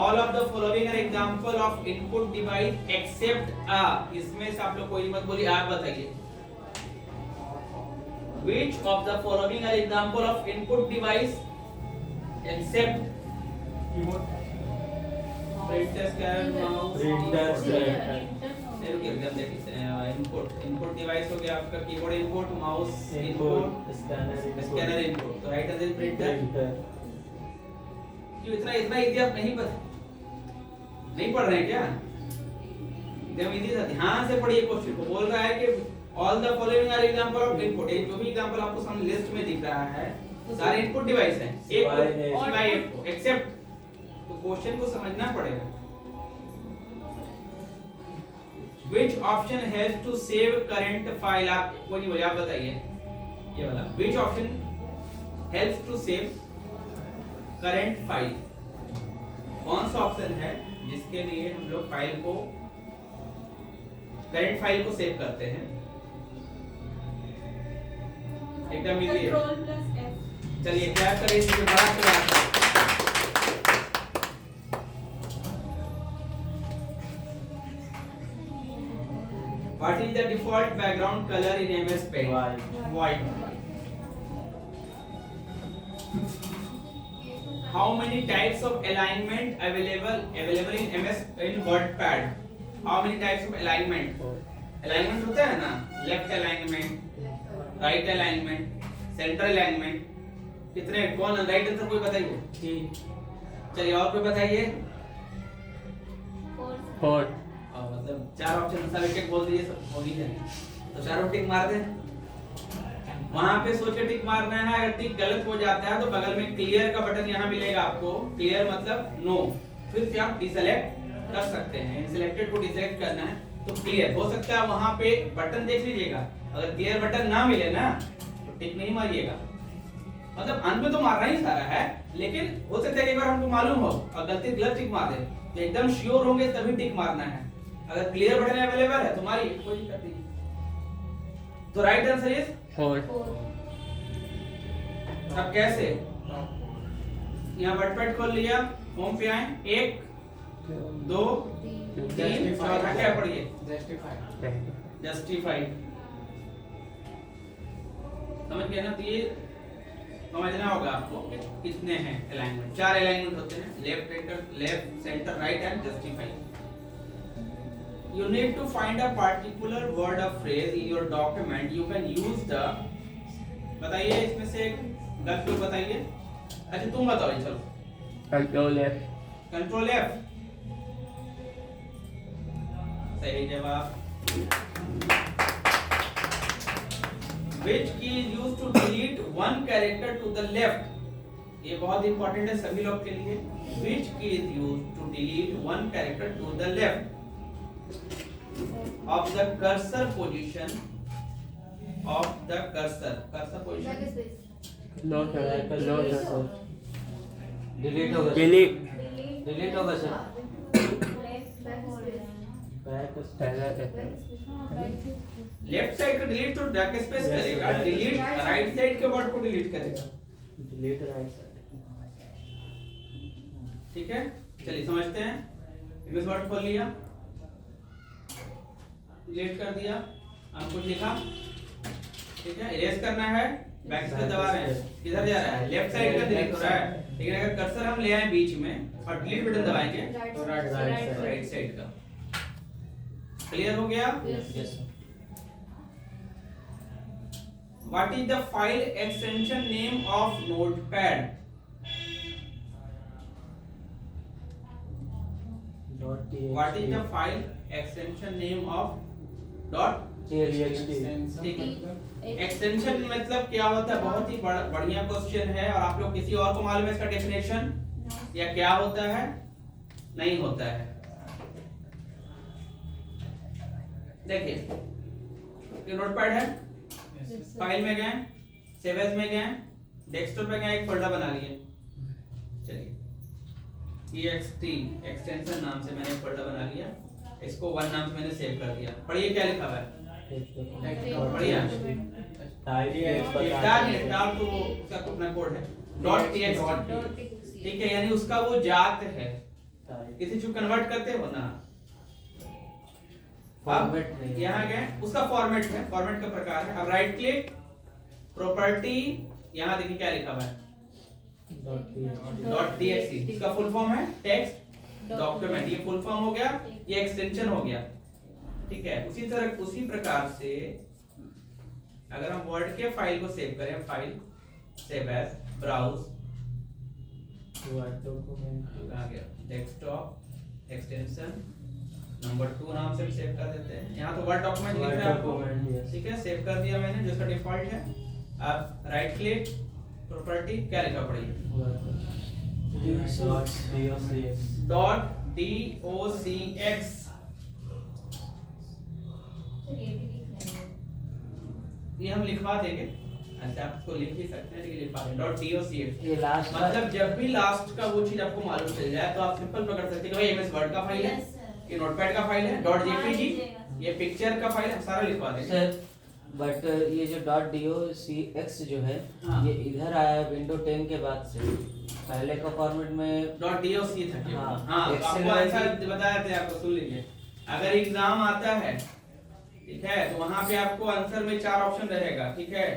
A: All of the following are example of input device except a, इसमें से आप लोग कोई मत बोलिए, आप बताइए। Which of the following are example of input device except printer, scanner, mouse, input device हो गया आपका keyboard input, mouse input, scanner input. तो राइट आंसर प्रिंटर। क्यों इतना इतना इजी आप नहीं नहीं पढ़ रहे हैं क्या? एकदम इजी था, ध्यान से पढ़िए क्वेश्चन को। बोल रहा है कि all the following are example of input, ये जो भी एग्जांपल आपको सामने लिस्ट में दिख रहा है सारे इनपुट डिवाइस हैं, एक एक्सेप्ट। तो क्वेश्चन को समझना पड़ेगा। Which option has to save current file? आप कोई नहीं बोले, आप बताइए ये वाला। Which option helps to save current file? कौन सा ऑप्शन है जिसके लिए हम लोग फाइल को, करंट फाइल को सेव करते हैं? एकदम इजी है। चलिए क्या करें इसके बड़ा class. What is the default background color in MS Paint? White. how many types of alignment available in MS in WordPad? How many types of alignment? Alignment होता है ना, left alignment, right alignment, center alignment. कितने? कौन right answer कोई बताइए? चलिए और कोई बताइए?
C: 4
A: मतलब 4 ऑप्शन सब एक एक बोल दीजिए, सब हो ही जाए तो चारों टिक मार दें। वहां पे सोच के टिक मारना है। अगर टिक गलत हो जाता है तो बगल में क्लियर का बटन यहाँ मिलेगा आपको। क्लियर मतलब नो, फिर से आप डिसेलेक्ट कर सकते हैं। सिलेक्टेड को डिसेलेक्ट करना है तो क्लियर हो सकता है। वहां पे बटन देख लीजिएगा, अगर क्लियर बटन ना मिले ना तो टिक नहीं मारिएगा। मतलब अंत में तो मारना ही सारा है, लेकिन हो सकता है कि एक बार हमको मालूम हो और गलती गलत टिक मार दे, तो एकदम श्योर होंगे तभी टिक मारना है। अगर क्लियर बटन अवेलेबल है तो मारिए, कोई दिक्कत नहीं। तो राइट आंसर इज
C: 4
A: अब कैसे? यहाँ वर्डपैड खोल लिया, होम पे आए, 1 2 3 चौथा क्या पढ़िए? जस्टिफाइड। समझ गए ना? तो ये समझना होगा आपको कितने हैं अलाइनमेंट। 4 अलाइनमेंट होते हैं, left centre right and justified. You need to find a particular word or phrase in your document. You can use the, बताइए इसमें से गलत लोग बताइए। अच्छा तुम बताओ, चलो।
C: कंट्रोल F
A: कंट्रोल F सही जवाब। Which key is used to delete one character to the left? ये बहुत इंपॉर्टेंट है सभी लोग के लिए। Which key is used to delete one character to the left of the cursor position of the cursor position?
C: No sir
D: delete होगा,
C: delete
D: delete होगा sir.
A: Left side का डिलीट तो बैक स्पेस करेगा, डिलीट राइट साइड के word को delete करेगा।
C: Delete right side.
A: ठीक है, चलिए समझते हैं। इमेज वर्ड खोल लिया, डिलीट कर दिया, हम कुछ लिखा, ठीक है। इरेज करना है, बैक स्पेस दबा रहे हैं, किधर जा रहा है? लेफ्ट साइड का डिलीट हो रहा है। लेकिन अगर कर्सर हम ले आए बीच में और डिलीट बटन दबाएंगे तो राइट साइड का। क्लियर हो गया?
D: Yes sir.
A: What is the file extension name of Notepad? What is the file extension name of dot? Extension मतलब क्या होता है? बहुत ही बढ़िया क्वेश्चन है। और आप लोग किसी और को मालूम है इसका डेफिनेशन या क्या होता है? नहीं होता है। देखिए ये नोटपैड है, फाइल में गए, सेव एज में गए, डेस्कटॉप पे गए, एक फोल्डर बना लिए। चलिए ext एक्सटेंशन नाम से मैंने एक फोल्डर बना लिया, इसको 1 नाम से मैंने सेव कर दिया। पढ़िए क्या लिखा हुआ है? बढ़िया टाइप तो उसका अपना कोड है .txt, ठीक है। यानी उसका वो जात है, किसी चीज कन्वर्ट करते हो ना,
D: फॉर्मेट नहीं,
A: यहाँ गए, उसका फॉर्मेट है, फॉर्मेट का प्रकार है। अब राइट क्लिक, प्रॉपर्टी, यहाँ देखिए क्या लिखा हुआ है .txt। इसका फुल फॉर्म है टेक्स्ट डॉक्यूमेंट। ये फुल फॉर्म हो गया, ये एक्सटेंशन हो गया, ठीक है। उसी तरह उसी प्रकार से अगर हम वर्ड के फाइल को सेव करें, file save as, browse,
C: word document
A: आ गया, डेस्कटॉप एक्सटेंशन नंबर 2 नाम से भी सेव कर देते हैं। यहाँ तो वर्ड डॉक्यूमेंट लिख रहा है आपको, ठीक है। सेव कर दिया मैंने, जो इसका डिफॉल्ट है। अब राइट क्लिक, प्रॉपर्टी, क्या लिखा पड़ेगी? .docx। ये हम लिखवा देंगे, अच्छा आप इसको लिख ही सकते हैं, लेकिन लिखवा देंगे .docx।
D: ये लास्ट
A: मतलब जब भी लास्ट का वो चीज आपको मालूम चल जाए तो आप सिंपल पकड़ सकते हैं कि भाई एमएस वर्ड का फाइल है, ये नोटपैड का फाइल है, .jpg ये पिक्चर का फाइल है, सारा लिखवा देंगे
D: सर। बट ये जो .docx जो है,
A: हाँ।
D: ये इधर आया है विंडो 10 के बाद से। पहले का फॉर्मेट में
A: .doc था केवल।
D: हाँ,
A: हाँ तो
D: Excel
A: आपको
D: में
A: आंसर
D: भी-
A: बताया था, आपको सुन लीजिए। अगर एग्जाम आता है, ठीक है, तो वहां पे आपको आंसर में 4 ऑप्शन रहेगा, ठीक है।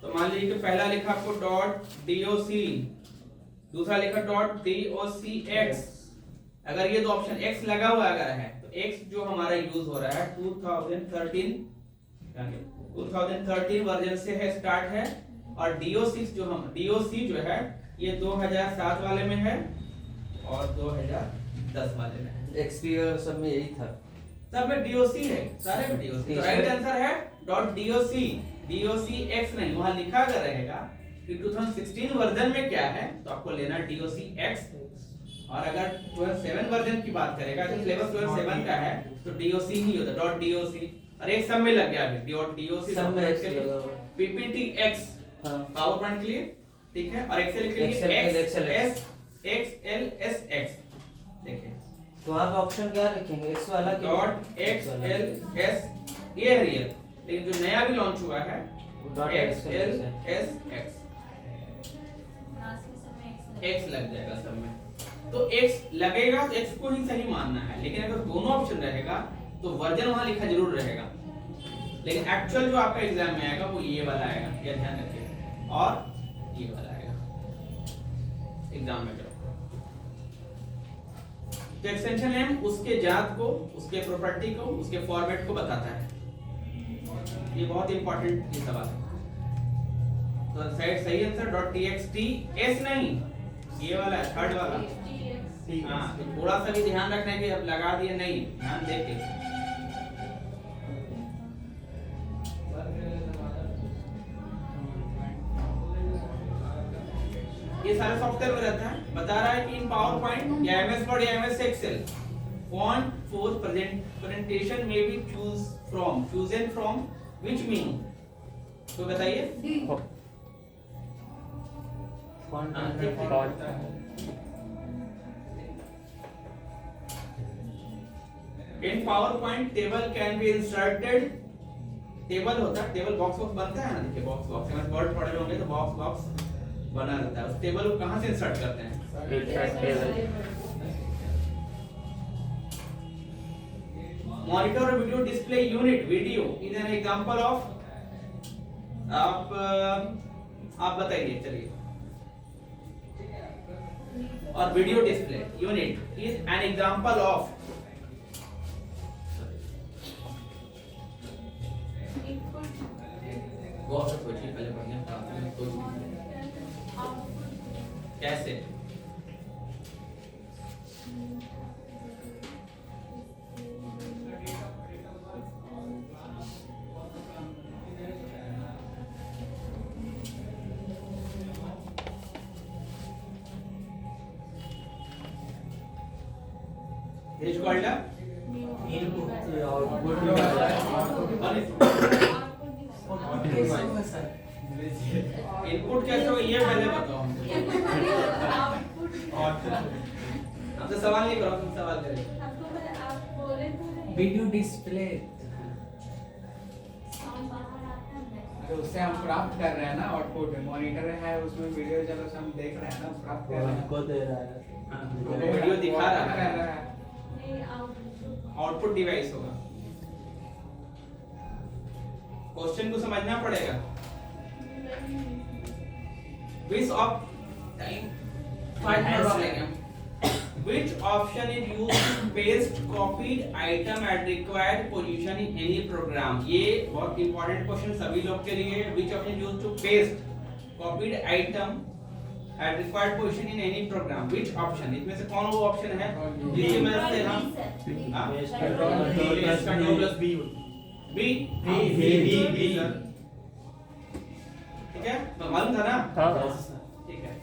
A: तो मान लीजिए कि पहला लिखा आपको .doc, दूसरा लिखा .docx। अगर ये दो ऑप्शन x लगा हुआ अगर है तो x जो हमारा यूज हो रहा है 2013 वर्जन से है, स्टार्ट है। और DO6 जो है ये 2007 वाले में है और 2010 वाले में है।
D: XP और सब में यही था।
A: सब में DOC है, सारे में DOC। तो राइट आंसर है .docx नहीं, वहां लिखा अगर रहेगा कि 2016 वर्जन में क्या है तो आपको लेना DOCX। और अगर 2007 वर्जन की बात करेगा तो सिलेबस 2007 का है तो DOC ही होता .doc। और एक सब में लग गया अभी .doc
D: सब में X लगा हुआ है।
A: PPTX
D: हाँ।
A: पावर पॉइंट के लिए, ठीक है। और एक्सेल के लिए XLSX। देखिए
D: तो आप ऑप्शन क्या रखेंगे? X वाला कि
A: .XLS ये है रियल, लेकिन जो नया भी लॉन्च हुआ है XLSX X लग जाएगा सब में। तो X लगेगा तो X को ही सही मानना है, लेकिन अगर दोनों ऑप्शन रहेगा तो वर्जन वहां लिखा जरूर रहेगा, लेकिन एक्चुअल जो आपका एग्जाम में आएगा वो ये वाला आएगा, ये ध्यान रखिए। और ये वाला आएगा एग्जाम में। तो एक्सटेंशन नेम उसके जात को, उसके प्रॉपर्टी को, उसके फॉर्मेट को बताता है। ये बहुत इंपॉर्टेंट सवाल है। तो सही आंसर .txt s नहीं, ये वाला है थर्ड वाला। हाँ, तो थोड़ा सा भी ध्यान रखना है कि अब लगा दिए नहीं, ध्यान देके। ये सारे सॉफ्टवेयर में रहता है, बता रहा है कि इन पावर पॉइंट या MS वर्ड या MS Excel font for presentation में be chosen from which meaning. तो बताइए in PowerPoint table can be inserted. Table होता है, टेबल बॉक्स बनता है ना, देखिए बॉक्स वर्ड पढ़े होंगे तो बॉक्स बना रहता है। उस टेबल को कहां से इंसर्ट करते हैं? मॉनिटर और video display unit, video is an example of. आप बताइए चलिए। और video display unit is an example of. बहुत सोचिए पहले बढ़िया कैसे। It is called a input कैसे हो ये पहले बताओ हमको। हमसे सवाल नहीं करो, तुम सवाल करें।
E: वीडियो डिस्प्ले तो उससे हम प्राप्त कर रहे हैं ना आउटपुट। मॉनिटर है उसमें वीडियो चलो हम देख रहे हैं ना, प्राप्त कर रहे हैं।
C: हमको दे रहा है,
A: वीडियो दिखा रहा है,
E: है।
A: आउटपुट डिवाइस होगा। क्वेश्चन को समझना पड़ेगा। Which of time 5 minutes और लेंगे हम। Which option is used to paste copied item at required position in any program? ये बहुत important question सभी लोग के लिए। Which option is used to paste copied item at required position in any program? Which option? इसमें से कौन वो ऑप्शन है जिसकी मदद से हम कंट्रोल प्लस बी ठीक है, तो मालूम था ना?
C: हाँ।
A: ठीक है।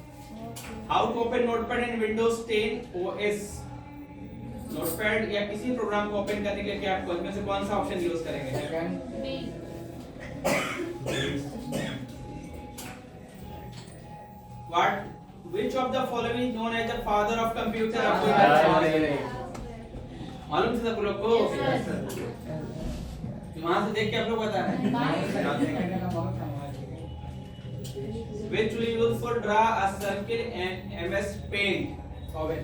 A: How to open Notepad in Windows 10 OS। Notepad या किसी प्रोग्राम को ओपन करने के लिए क्या आपको इसमें से कौन सा ऑप्शन यूज करेंगे? What which of the following is known as the father of computer? मालूम था सब लोग को? वहां से देख के आप लोग बता रहे हैं। Which we use for draw a circle in MS Paint?
C: Oval.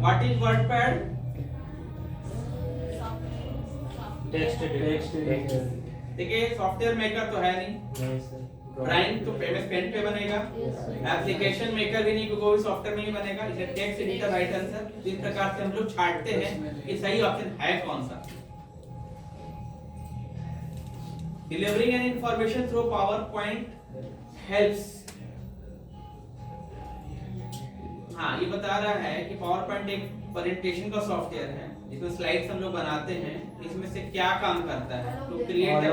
A: What is WordPad?
C: Text.
A: देखिए सॉफ्टवेयर मेकर तो है नहीं,
C: नहीं सर।
A: ड्राइंग तो एमएस पेंट पे बनेगा, एप्लीकेशन मेकर भी नहीं, कोई सॉफ्टवेयर में ही बनेगा, इसे टेक्स्ट एडिटर राइट आंसर। इस प्रकार से हम लोग छांटते हैं कि सही ऑप्शन है कौन सा। Delivering an information through power point helps. हाँ, ये बता रहा है कि पावर पॉइंट एक प्रेजेंटेशन का सॉफ्टवेयर है जिसमें स्लाइड्स हम लोग बनाते हैं। इसमें से क्या काम करता है? To create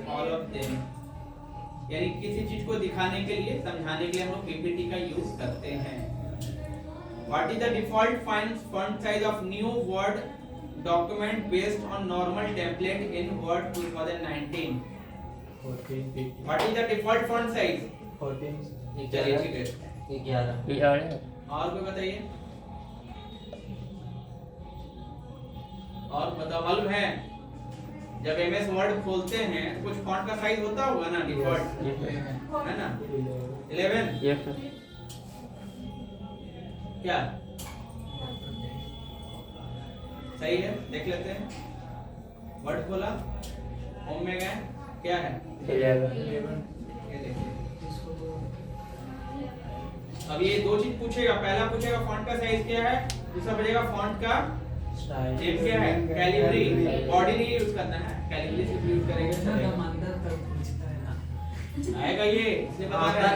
A: all of them, यानी किसी चीज को दिखाने के लिए, समझाने के लिए हम लोग पीपीटी का यूज करते हैं। What is the default font size of new word document based on normal template in word 2019?
C: 14,
A: what is the default font size?
C: 14,
A: चलिए ठीक है।
D: 11।
A: और कोई बताइए, और बताओ, मालूम है जब एमएस वर्ड खोलते हैं कुछ फॉन्ट का साइज होता होगा ना डिफॉल्ट, है ना? 11 क्या सही है? देख लेते हैं। वर्ड खोला, होम में गए, क्या है?
C: 11।
A: ये देखिए, अब ये दो चीज पूछेगा। पहला पूछेगा फॉन्ट का साइज क्या है, दूसरा पूछेगा फॉन्ट का नेम क्या है। कैलिब्री, बॉडी नहीं यूज करना है, कैलिब्री सिर्फ यूज करेंगे चलेगा। आएगा ये, इसलिए बता रहा है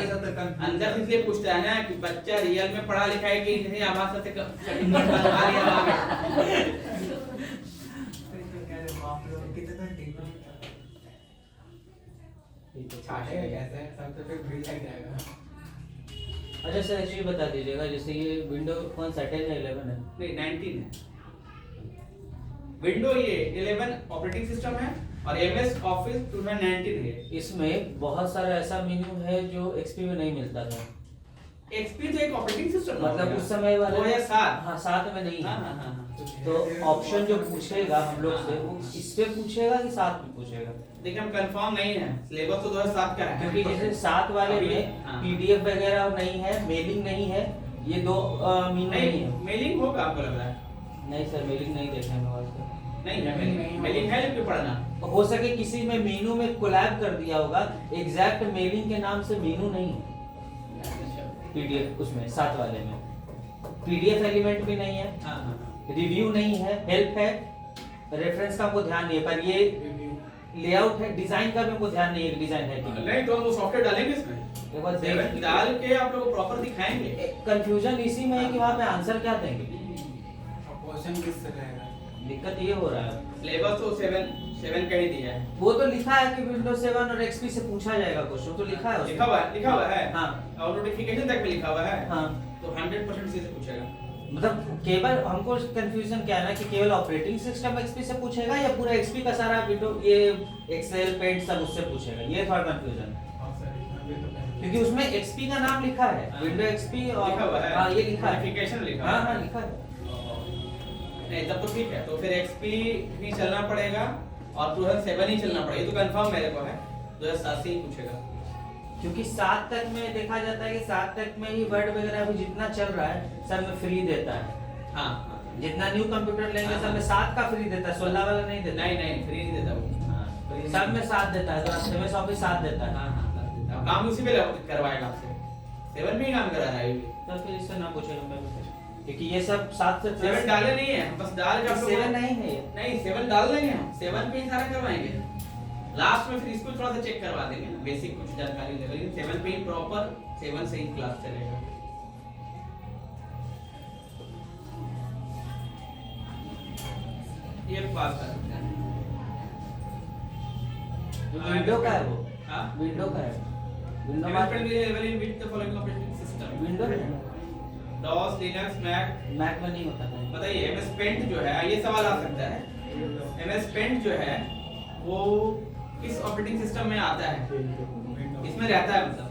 A: अंदर से इसलिए पूछता है ना कि बच्चा रियल में पढ़ा लिखा है कि नहीं, आवाज से कटिंग बनवा लिया आगे।
E: छाटेगा कैसे? सब तो फिर भीड़ लग जाएगा।
D: अच्छा सर, एक्चुअली बता दीजिएगा, जैसे ये विंडो कौन सा 10 है 11 है?
A: नहीं 19 है विंडो। ये 11 ऑपरेटिंग सिस्टम है और एमएस ऑफिस 2019 है।
D: इसमें बहुत सारा ऐसा मेन्यू है जो एक्सपी में नहीं मिलता था।
A: एक्सपी तो एक ऑपरेटिंग सिस्टम
D: मतलब उस समय वाला
A: 2007।
D: हाँ, 7 में नहीं
A: हाँ
D: है।
A: हाँ हाँ हाँ।
D: तो ऑप्शन जो पूछेगा हम लोग से, वो इस पे पूछेगा कि 7 में पूछेगा?
A: देखिए हम कंफर्म नहीं है, सिलेबस तो 2007 का है।
D: क्योंकि जैसे 7 वाले में
A: हाँ।
D: पीडीएफ वगैरह नहीं है, मेलिंग नहीं है, ये दो मीन नहीं
A: नहीं,
D: है।
A: मेलिंग होगा आपको लग रहा है?
D: नहीं सर, मेलिंग नहीं देखा है मोबाइल पे।
A: नहीं है मेलिंग, मेलिंग है लिख के पढ़ना।
D: हो सके किसी में मीनू में कोलैब कर दिया होगा, एग्जैक्ट मेलिंग के नाम से मीनू नहीं है पीडीएफ उसमें 7 वाले में। पीडीएफ एलिमेंट भी नहीं है,
A: हाँ हाँ।
D: रिव्यू नहीं है, हेल्प है, रेफरेंस का हमको ध्यान नहीं है, पर ये लेआउट है, डिजाइन का भी हमको ध्यान नहीं है, डिजाइन है कि
A: नहीं तो हम वो सॉफ्टवेयर डालेंगे इसमें,
D: एक बार
A: सेवन डाल के आप लोगों को प्रॉपर दिखाएंगे।
D: कंफ्यूजन इसी में है कि वहाँ पे आंसर क्या देंगे।
E: क्वेश्चन किससे रहेगा?
D: दिक्कत ये हो रहा है।
A: सिलेबस तो 7 का ही दिया है।
D: वो तो लिखा है कि विंडोज 7 और एक्सपी से पूछा जाएगा क्वेश्चन, तो लिखा है उसमें।
A: लिखा हुआ है।
D: हाँ।
A: और नोटिफिकेशन तक में लिखा हुआ है।
D: हाँ।
A: तो 100% इसी से पूछेगा।
D: मतलब केवल हमको कंफ्यूजन क्या है ना कि केवल ऑपरेटिंग सिस्टम एक्सपी से पूछेगा या पूरा एक्सपी का सारा विंडो, ये एक्सेल पेंट सब उससे पूछेगा, ये थोड़ा कंफ्यूजन है। क्योंकि उसमें एक्सपी का नाम लिखा है, विंडो एक्सपी और
A: लिखा हुआ है।
D: हाँ ये लिखा है,
A: नोटिफिकेशन लिखा
D: हाँ
A: हुआ
D: हाँ
A: है।
D: लिखा है।
A: नहीं तब तो ठीक है, तो फिर एक्सपी भी चलना पड़ेगा और 2007 ही चलना पड़ेगा। ये तो कंफर्म मेरे को है, 2007 से ही पूछेगा।
D: क्योंकि 7 तक में देखा जाता है कि 7 तक में ही वर्ड वगैरह अभी जितना चल रहा है सब में फ्री देता है।
A: हाँ हाँ।
D: जितना न्यू कंप्यूटर लेंगे
A: हाँ,
D: सब में 7 का फ्री देता है, 16 वाला नहीं देता।
A: नहीं फ्री नहीं देता वो।
D: हाँ,
A: free नहीं
D: सब में
A: देता।
D: 7 देता है, तो एमएस ऑफिस 7 देता है।
A: हाँ हाँ कर देता है। काम उसी पे करवाएगा आपसे। 7 में ही काम करा रहा है ये भी।
D: तो फिर इससे ना पूछेगा मैं भी, क्योंकि ये सब 7 से
A: 7 डाले नहीं है, बस डाल के आप लोग
D: 7 नहीं है ये।
A: नहीं 7 डाल देंगे हम, 7 पे ही सारा करवाएंगे। लास्ट में फिर इसको थोड़ा सा चेक करवा देंगे ना, बेसिक कुछ जानकारी लेगा, लेकिन 7 पे ही प्रॉपर 7 से ही क्लास चलेगा। ये पास कर सकते हैं।
D: विंडो का है वो,
A: हां
D: विंडो का है। Window
A: development level in with the following operating system.
D: Window
A: DOS Linux
D: Mac में नहीं होता है।
A: बताइए एमएस पेंट जो है, ये सवाल आ सकता है। एमएस पेंट जो है वो किस ऑपरेटिंग सिस्टम में आता है? इसमें रहता है, मतलब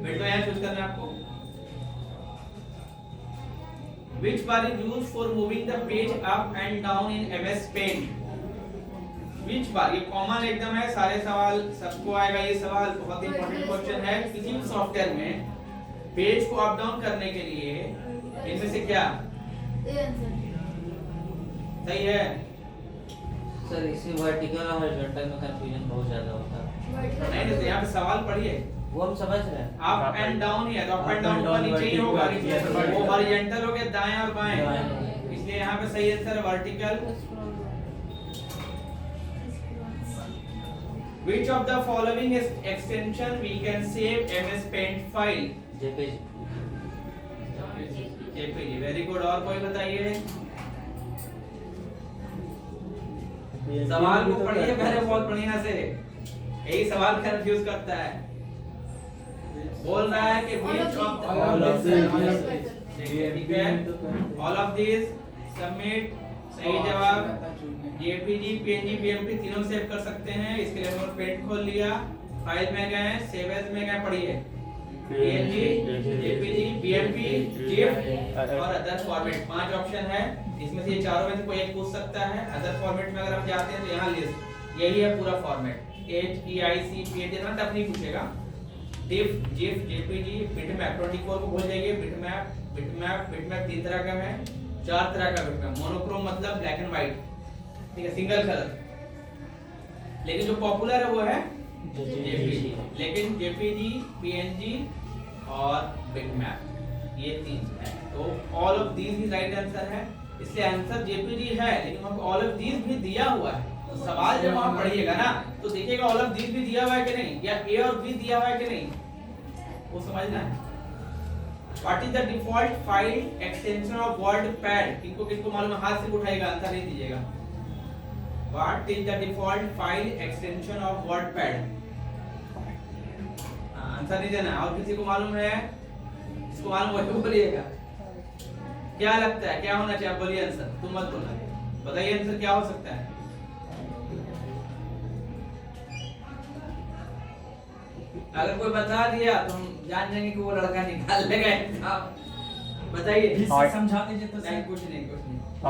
A: विंडो यहाँ चूज करना है आपको। Which bar is used for moving the page up and down in MS Paint? Which bar? ये कॉमन एकदम है, सारे सवाल सबको आएगा ये सवाल, बहुत इंपॉर्टेंट क्वेश्चन है। किसी भी सॉफ्टवेयर में पेज को अप डाउन करने के लिए इनमें से क्या सही है?
D: सर इसी वर्टिकल और हॉरिजॉन्टल में कंफ्यूजन बहुत ज्यादा होता है।
A: नहीं तो यहाँ पे सवाल पढ़िए,
D: वो हम समझ रहे हैं।
A: अप एंड डाउन ही है, तो up and
C: Up
A: down
C: and
A: ऊपर
C: down,
A: नीचे ही होगा,
C: vertical,
A: वो हॉरिजॉन्टल हो गया दाएं और बाएं,
C: दाएं।
A: इसलिए यहाँ पे सही आंसर है vertical. Which of the following is extension we can save MS Paint file?
D: JPG.
A: JPG, very good. और कोई बताइए? सवाल को पढ़िए पहले बहुत बढ़िया से, यही सवाल कंफ्यूज करता है। बोल रहा है कि which of
C: All of these,
A: ठीक है, all of these submit, सही जवाब। JPG, PNG, BMP तीनों सेव कर सकते हैं, इसके लिए हमने पेंट खोल लिया, फाइल में गए, सेव एज में गए, पढ़िए PNG, JPG, BMP, GIF और अदर फॉर्मेट, 5 ऑप्शन है, इसमें से ये चारों में से कोई एक पूछ सकता है। अदर फॉर्मेट में अगर हम जाते हैं तो यहाँ लिस्ट, यही है पूरा फॉर्मेट, HEIC, PNG ना तब नहीं पूछेगा। diff, GIF, JPG, बिटमैप 24 को भूल जाइए, बिटमैप 3 तरह का है, 4 तरह का बिटमैप, मोनोक्रोम मतलब ब्लैक एंड व्हाइट, ठीक है, सिंगल कलर, लेकिन जो पॉपुलर है वो है JPG, लेकिन JPG, PNG और बिटमैप ये 3 है, तो all of these he right answer है, इसलिए आंसर JPG है, लेकिन वहां पे ऑल ऑफ दीज भी दिया हुआ है, तो सवाल जब वहां पढ़िएगा ना तो देखिएगा ऑल ऑफ दीज भी दिया हुआ है कि नहीं, या A और B दिया हुआ है कि नहीं, वो समझना है। What is the default file extension of WordPad? किसको मालूम है, हाथ से उठाएगा, आंसर नहीं दीजिएगा। What is the default file extension of WordPad? Answer नहीं देना, और किसी को मालूम है, इसको मालूम है तो बोलिएगा। क्या लगता है क्या होना चाहिए, बोलिए आंसर, तुम मत बोलना, बताइए आंसर क्या हो सकता है। अगर कोई बता दिया तो हम जान जाएंगे कि वो लड़का निकाल लेगा एग्जाम, बताइए।
E: समझा दीजिए तो
A: नहीं, कुछ नहीं।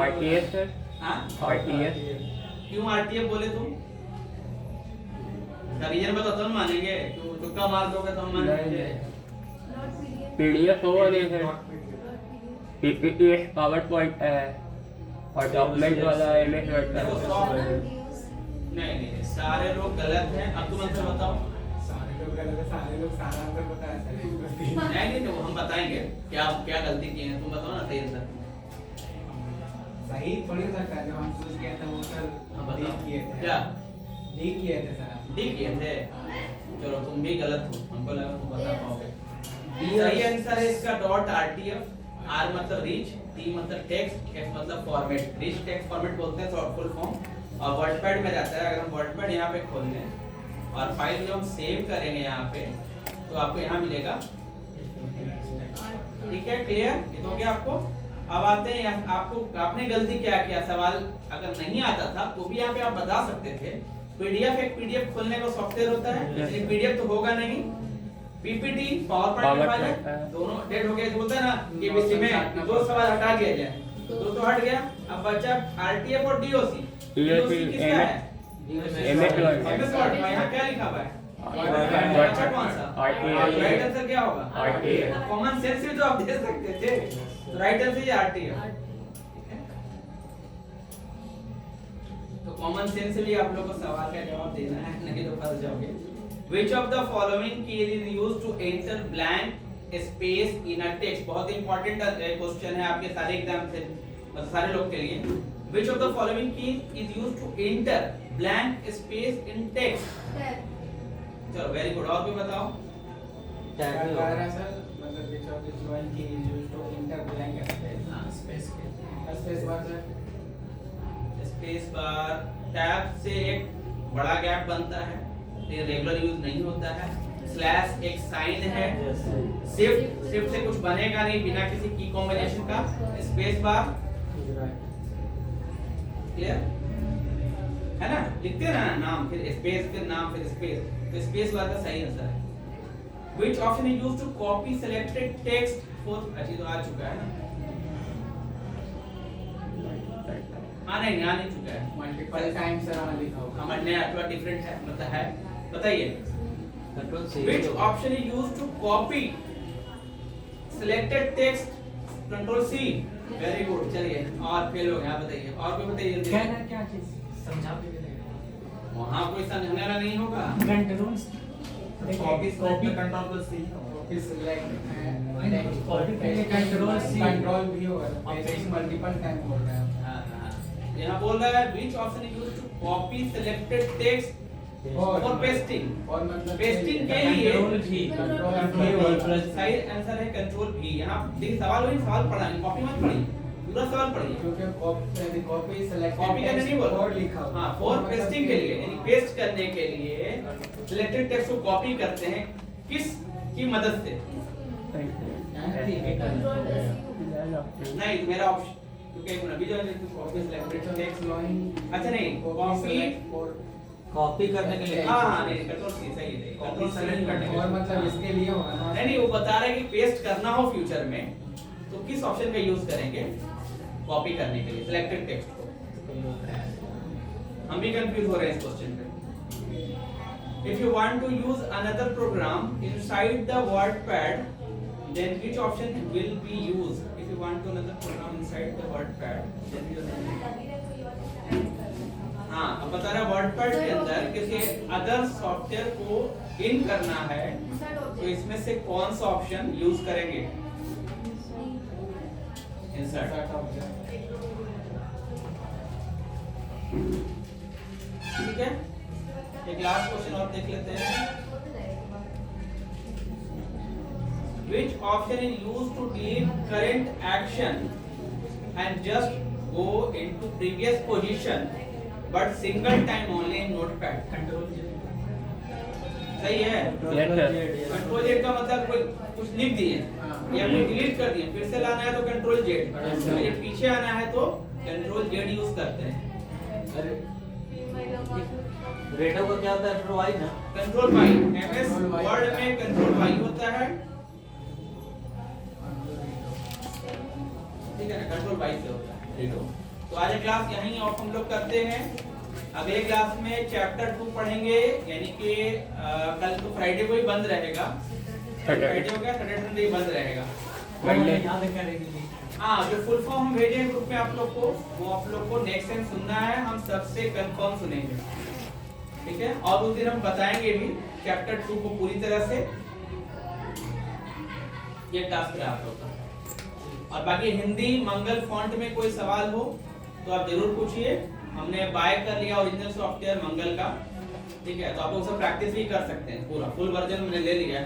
F: RTS सर,
A: हाँ,
F: RTS
A: क्यों RTF बोले तुम? रीजन बताओ तो हम मानेंगे, तो तुक्का मार दोगे तो हम मानेंगे।
F: PDF होगा नहीं सर, PPT PowerPoint है और डॉक्यूमेंट वाला MS Word
A: देखो,
F: है।
A: नहीं, सारे लोग गलत हैं। अब तुम आंसर बताओ।
E: सारे लोग गलत है, सारे लोग सारा आंसर पता है।
A: नहीं, तो हम बताएंगे क्या क्या गलती की है, तुम बताओ ना सही आंसर।
E: सही थोड़ी हो सकता है, जो हम चूज किया था वो सर
A: हाँ,
E: डी
A: बताओ।
E: किए थे।
A: क्या
E: डी किए थे सर।
A: डी किए थे? चलो तुम भी गलत हो, हमको लगा तुम बता पाओगे। सही आंसर है इसका .rtf। R मतलब रीच, T मतलब टेक्स्ट, F मतलब फॉर्मेट। रिच टेक्स्ट फॉर्मेट बोलते हैं, शॉर्ट फुल फॉर्म। और वर्डपैड में जाता है, अगर हम वर्डपैड यहाँ पे खोल लें और फाइल जो हम सेव करेंगे यहाँ पे, तो आपको यहाँ मिलेगा। ठीक है, क्लियर? ये तो हो गया आपको। अब आते हैं आपको, आपने गलती क्या किया, सवाल अगर नहीं आता था तो भी यहाँ पे आप बता सकते थे। पीडीएफ, एक पीडीएफ खोलने का सॉफ्टवेयर होता है, लेकिन पीडीएफ तो होगा नहीं। पीपीटी, पावर पॉइंट, दोनों डेट हो गया। जो होता है ना कि बीच में दो सवाल हटा दिया जाए, तो हट गया। अब बचा आरटीएफ और डीओसी। डीओसी किसका है?
F: MS Word।
A: MS Word। यहाँ क्या लिखा हुआ है?
F: Word।
A: अच्छा, कौन सा?
F: RTF।
A: राइट आंसर क्या होगा?
F: RTF।
A: कॉमन सेंस से तो आप दे सकते थे, तो राइट आंसर ये आरटीएफ। तो कॉमन सेंस से भी आप लोग को सवाल का जवाब देना है, नहीं तो फंस जाओगे। Which of the following key is used to enter blank space in a text? बहुत इंपॉर्टेंट क्वेश्चन है आपके सारे एग्जाम से, मतलब सारे लोग के लिए। Which of the following key is used to enter blank space in text? चलो वेरी गुड, और भी बताओ।
E: सर मतलब which of this one key is used to enter blank space?
A: हाँ, स्पेस के
E: space bar sir.
A: Space bar tab से एक बड़ा गैप बनता है, ये रेगुलर यूज नहीं होता है। स्लैश एक साइन है। शिफ्ट से कुछ बनेगा नहीं बिना किसी की कॉम्बिनेशन का। स्पेस बार, क्लियर है ना? लिखते हैं ना नाम, फिर स्पेस, फिर नाम, फिर स्पेस, तो स्पेस बार का सही आंसर है। Which option is used to copy selected text for? अच्छी तो आ चुका है ना? नहीं आ नहीं चुका है।
E: मल्टीपल टाइम्स सर वहाँ लिखा होगा।
A: हमारे नया थोड़ा डिफरेंट है, मतलब है। बताइए,
D: control C.
A: which option is used to copy selected text? Control C. Very good, चलिए और फेल हो गया, बताइए और कोई बताइए जल्दी।
E: क्या ना क्या चीज समझा भी नहीं।
A: वहाँ कोई समझने वाला नहीं होगा।
E: कंट्रोल कॉपी
D: कंट्रोल प्लस सी
E: कॉपी सिलेक्ट
C: Copy के लिए control C।
E: कंट्रोल भी होगा पेस्टिंग मल्टीपल टाइम बोल रहे हैं
A: यहाँ बोल रहा है which option is used to copy selected text for pasting।
E: और मतलब
A: पेस्टिंग के लिए
E: कंट्रोल
A: सही आंसर है कंट्रोल भी। यहाँ देखिए सवाल वही सवाल पढ़ा है, कॉपी मत पढ़िए, पूरा सवाल पढ़िए।
E: क्योंकि कॉपी सेलेक्ट
A: कॉपी करने नहीं बोल
E: और लिखा हुआ।
A: हाँ, फॉर पेस्टिंग के लिए यानी पेस्ट करने के लिए सिलेक्टेड टेक्स्ट को कॉपी करते हैं किस की मदद से? नहीं मेरा ऑप्शन क्योंकि एक अभी जो है कॉपी सिलेक्टेड टेक्स्ट अच्छा नहीं कॉपी
D: कॉपी करने के लिए
A: हाँ नहीं कंट्रोल सी सही है कंट्रोल सेलेक्ट करने के लिए
E: और मतलब इसके लिए होगा ना
A: नहीं वो बता रहा है कि पेस्ट करना हो फ्यूचर में तो किस ऑप्शन का यूज करेंगे कॉपी करने के लिए सिलेक्टेड टेक्स्ट को। हम भी कंफ्यूज हो रहे हैं इस क्वेश्चन पे। If you want to use another program inside the WordPad, then which option will be used? If you want to another program inside the WordPad, then हाँ अब बता रहा है WordPad के अंदर किसी अदर सॉफ्टवेयर को इन करना है तो इसमें से कौन सा ऑप्शन यूज करेंगे? इंसर्ट। ठीक है, एक लास्ट क्वेश्चन और देख लेते हैं। Which option is used to delete current action and just go into previous position but single time only in Notepad? सही है। कंट्रोल जेड का मतलब कोई कुछ लिख दिए या कोई डिलीट कर दिए फिर से लाना है तो कंट्रोल जेड, अगर पीछे आना है तो कंट्रोल जेड यूज करते हैं।
D: रेटो का क्या होता है? कंट्रोल वाई ना,
A: कंट्रोल वाई एमएस वर्ड में कंट्रोल वाई होता है, ठीक है ना, कंट्रोल वाई से होता है रेटो। तो आज क्लास यहीं ऑफ हम लोग करते हैं। अगले क्लास में चैप्टर 2 पढ़ेंगे यानी कि कल तो फ्राइडे को ही बंद रहेगा, फ्राइडे हो गया सैटरडे संडे बंद रहेगा।
C: याद करेंगे।
A: हाँ जो फुल फॉर्म हम भेजे ग्रुप में आप लोग को वो आप लोग को नेक्स्ट टाइम सुनना है, हम सबसे कंफर्म सुनेंगे, ठीक है। और उस दिन हम बताएंगे भी चैप्टर 2 को पूरी तरह से, ये टास्क है आप लोग का। और बाकी हिंदी मंगल फॉन्ट में कोई सवाल हो तो आप जरूर पूछिए। हमने बाय कर लिया ओरिजिनल सॉफ्टवेयर मंगल का, ठीक है, तो आप लोग सब प्रैक्टिस भी कर सकते हैं, पूरा फुल वर्जन मैंने ले लिया है।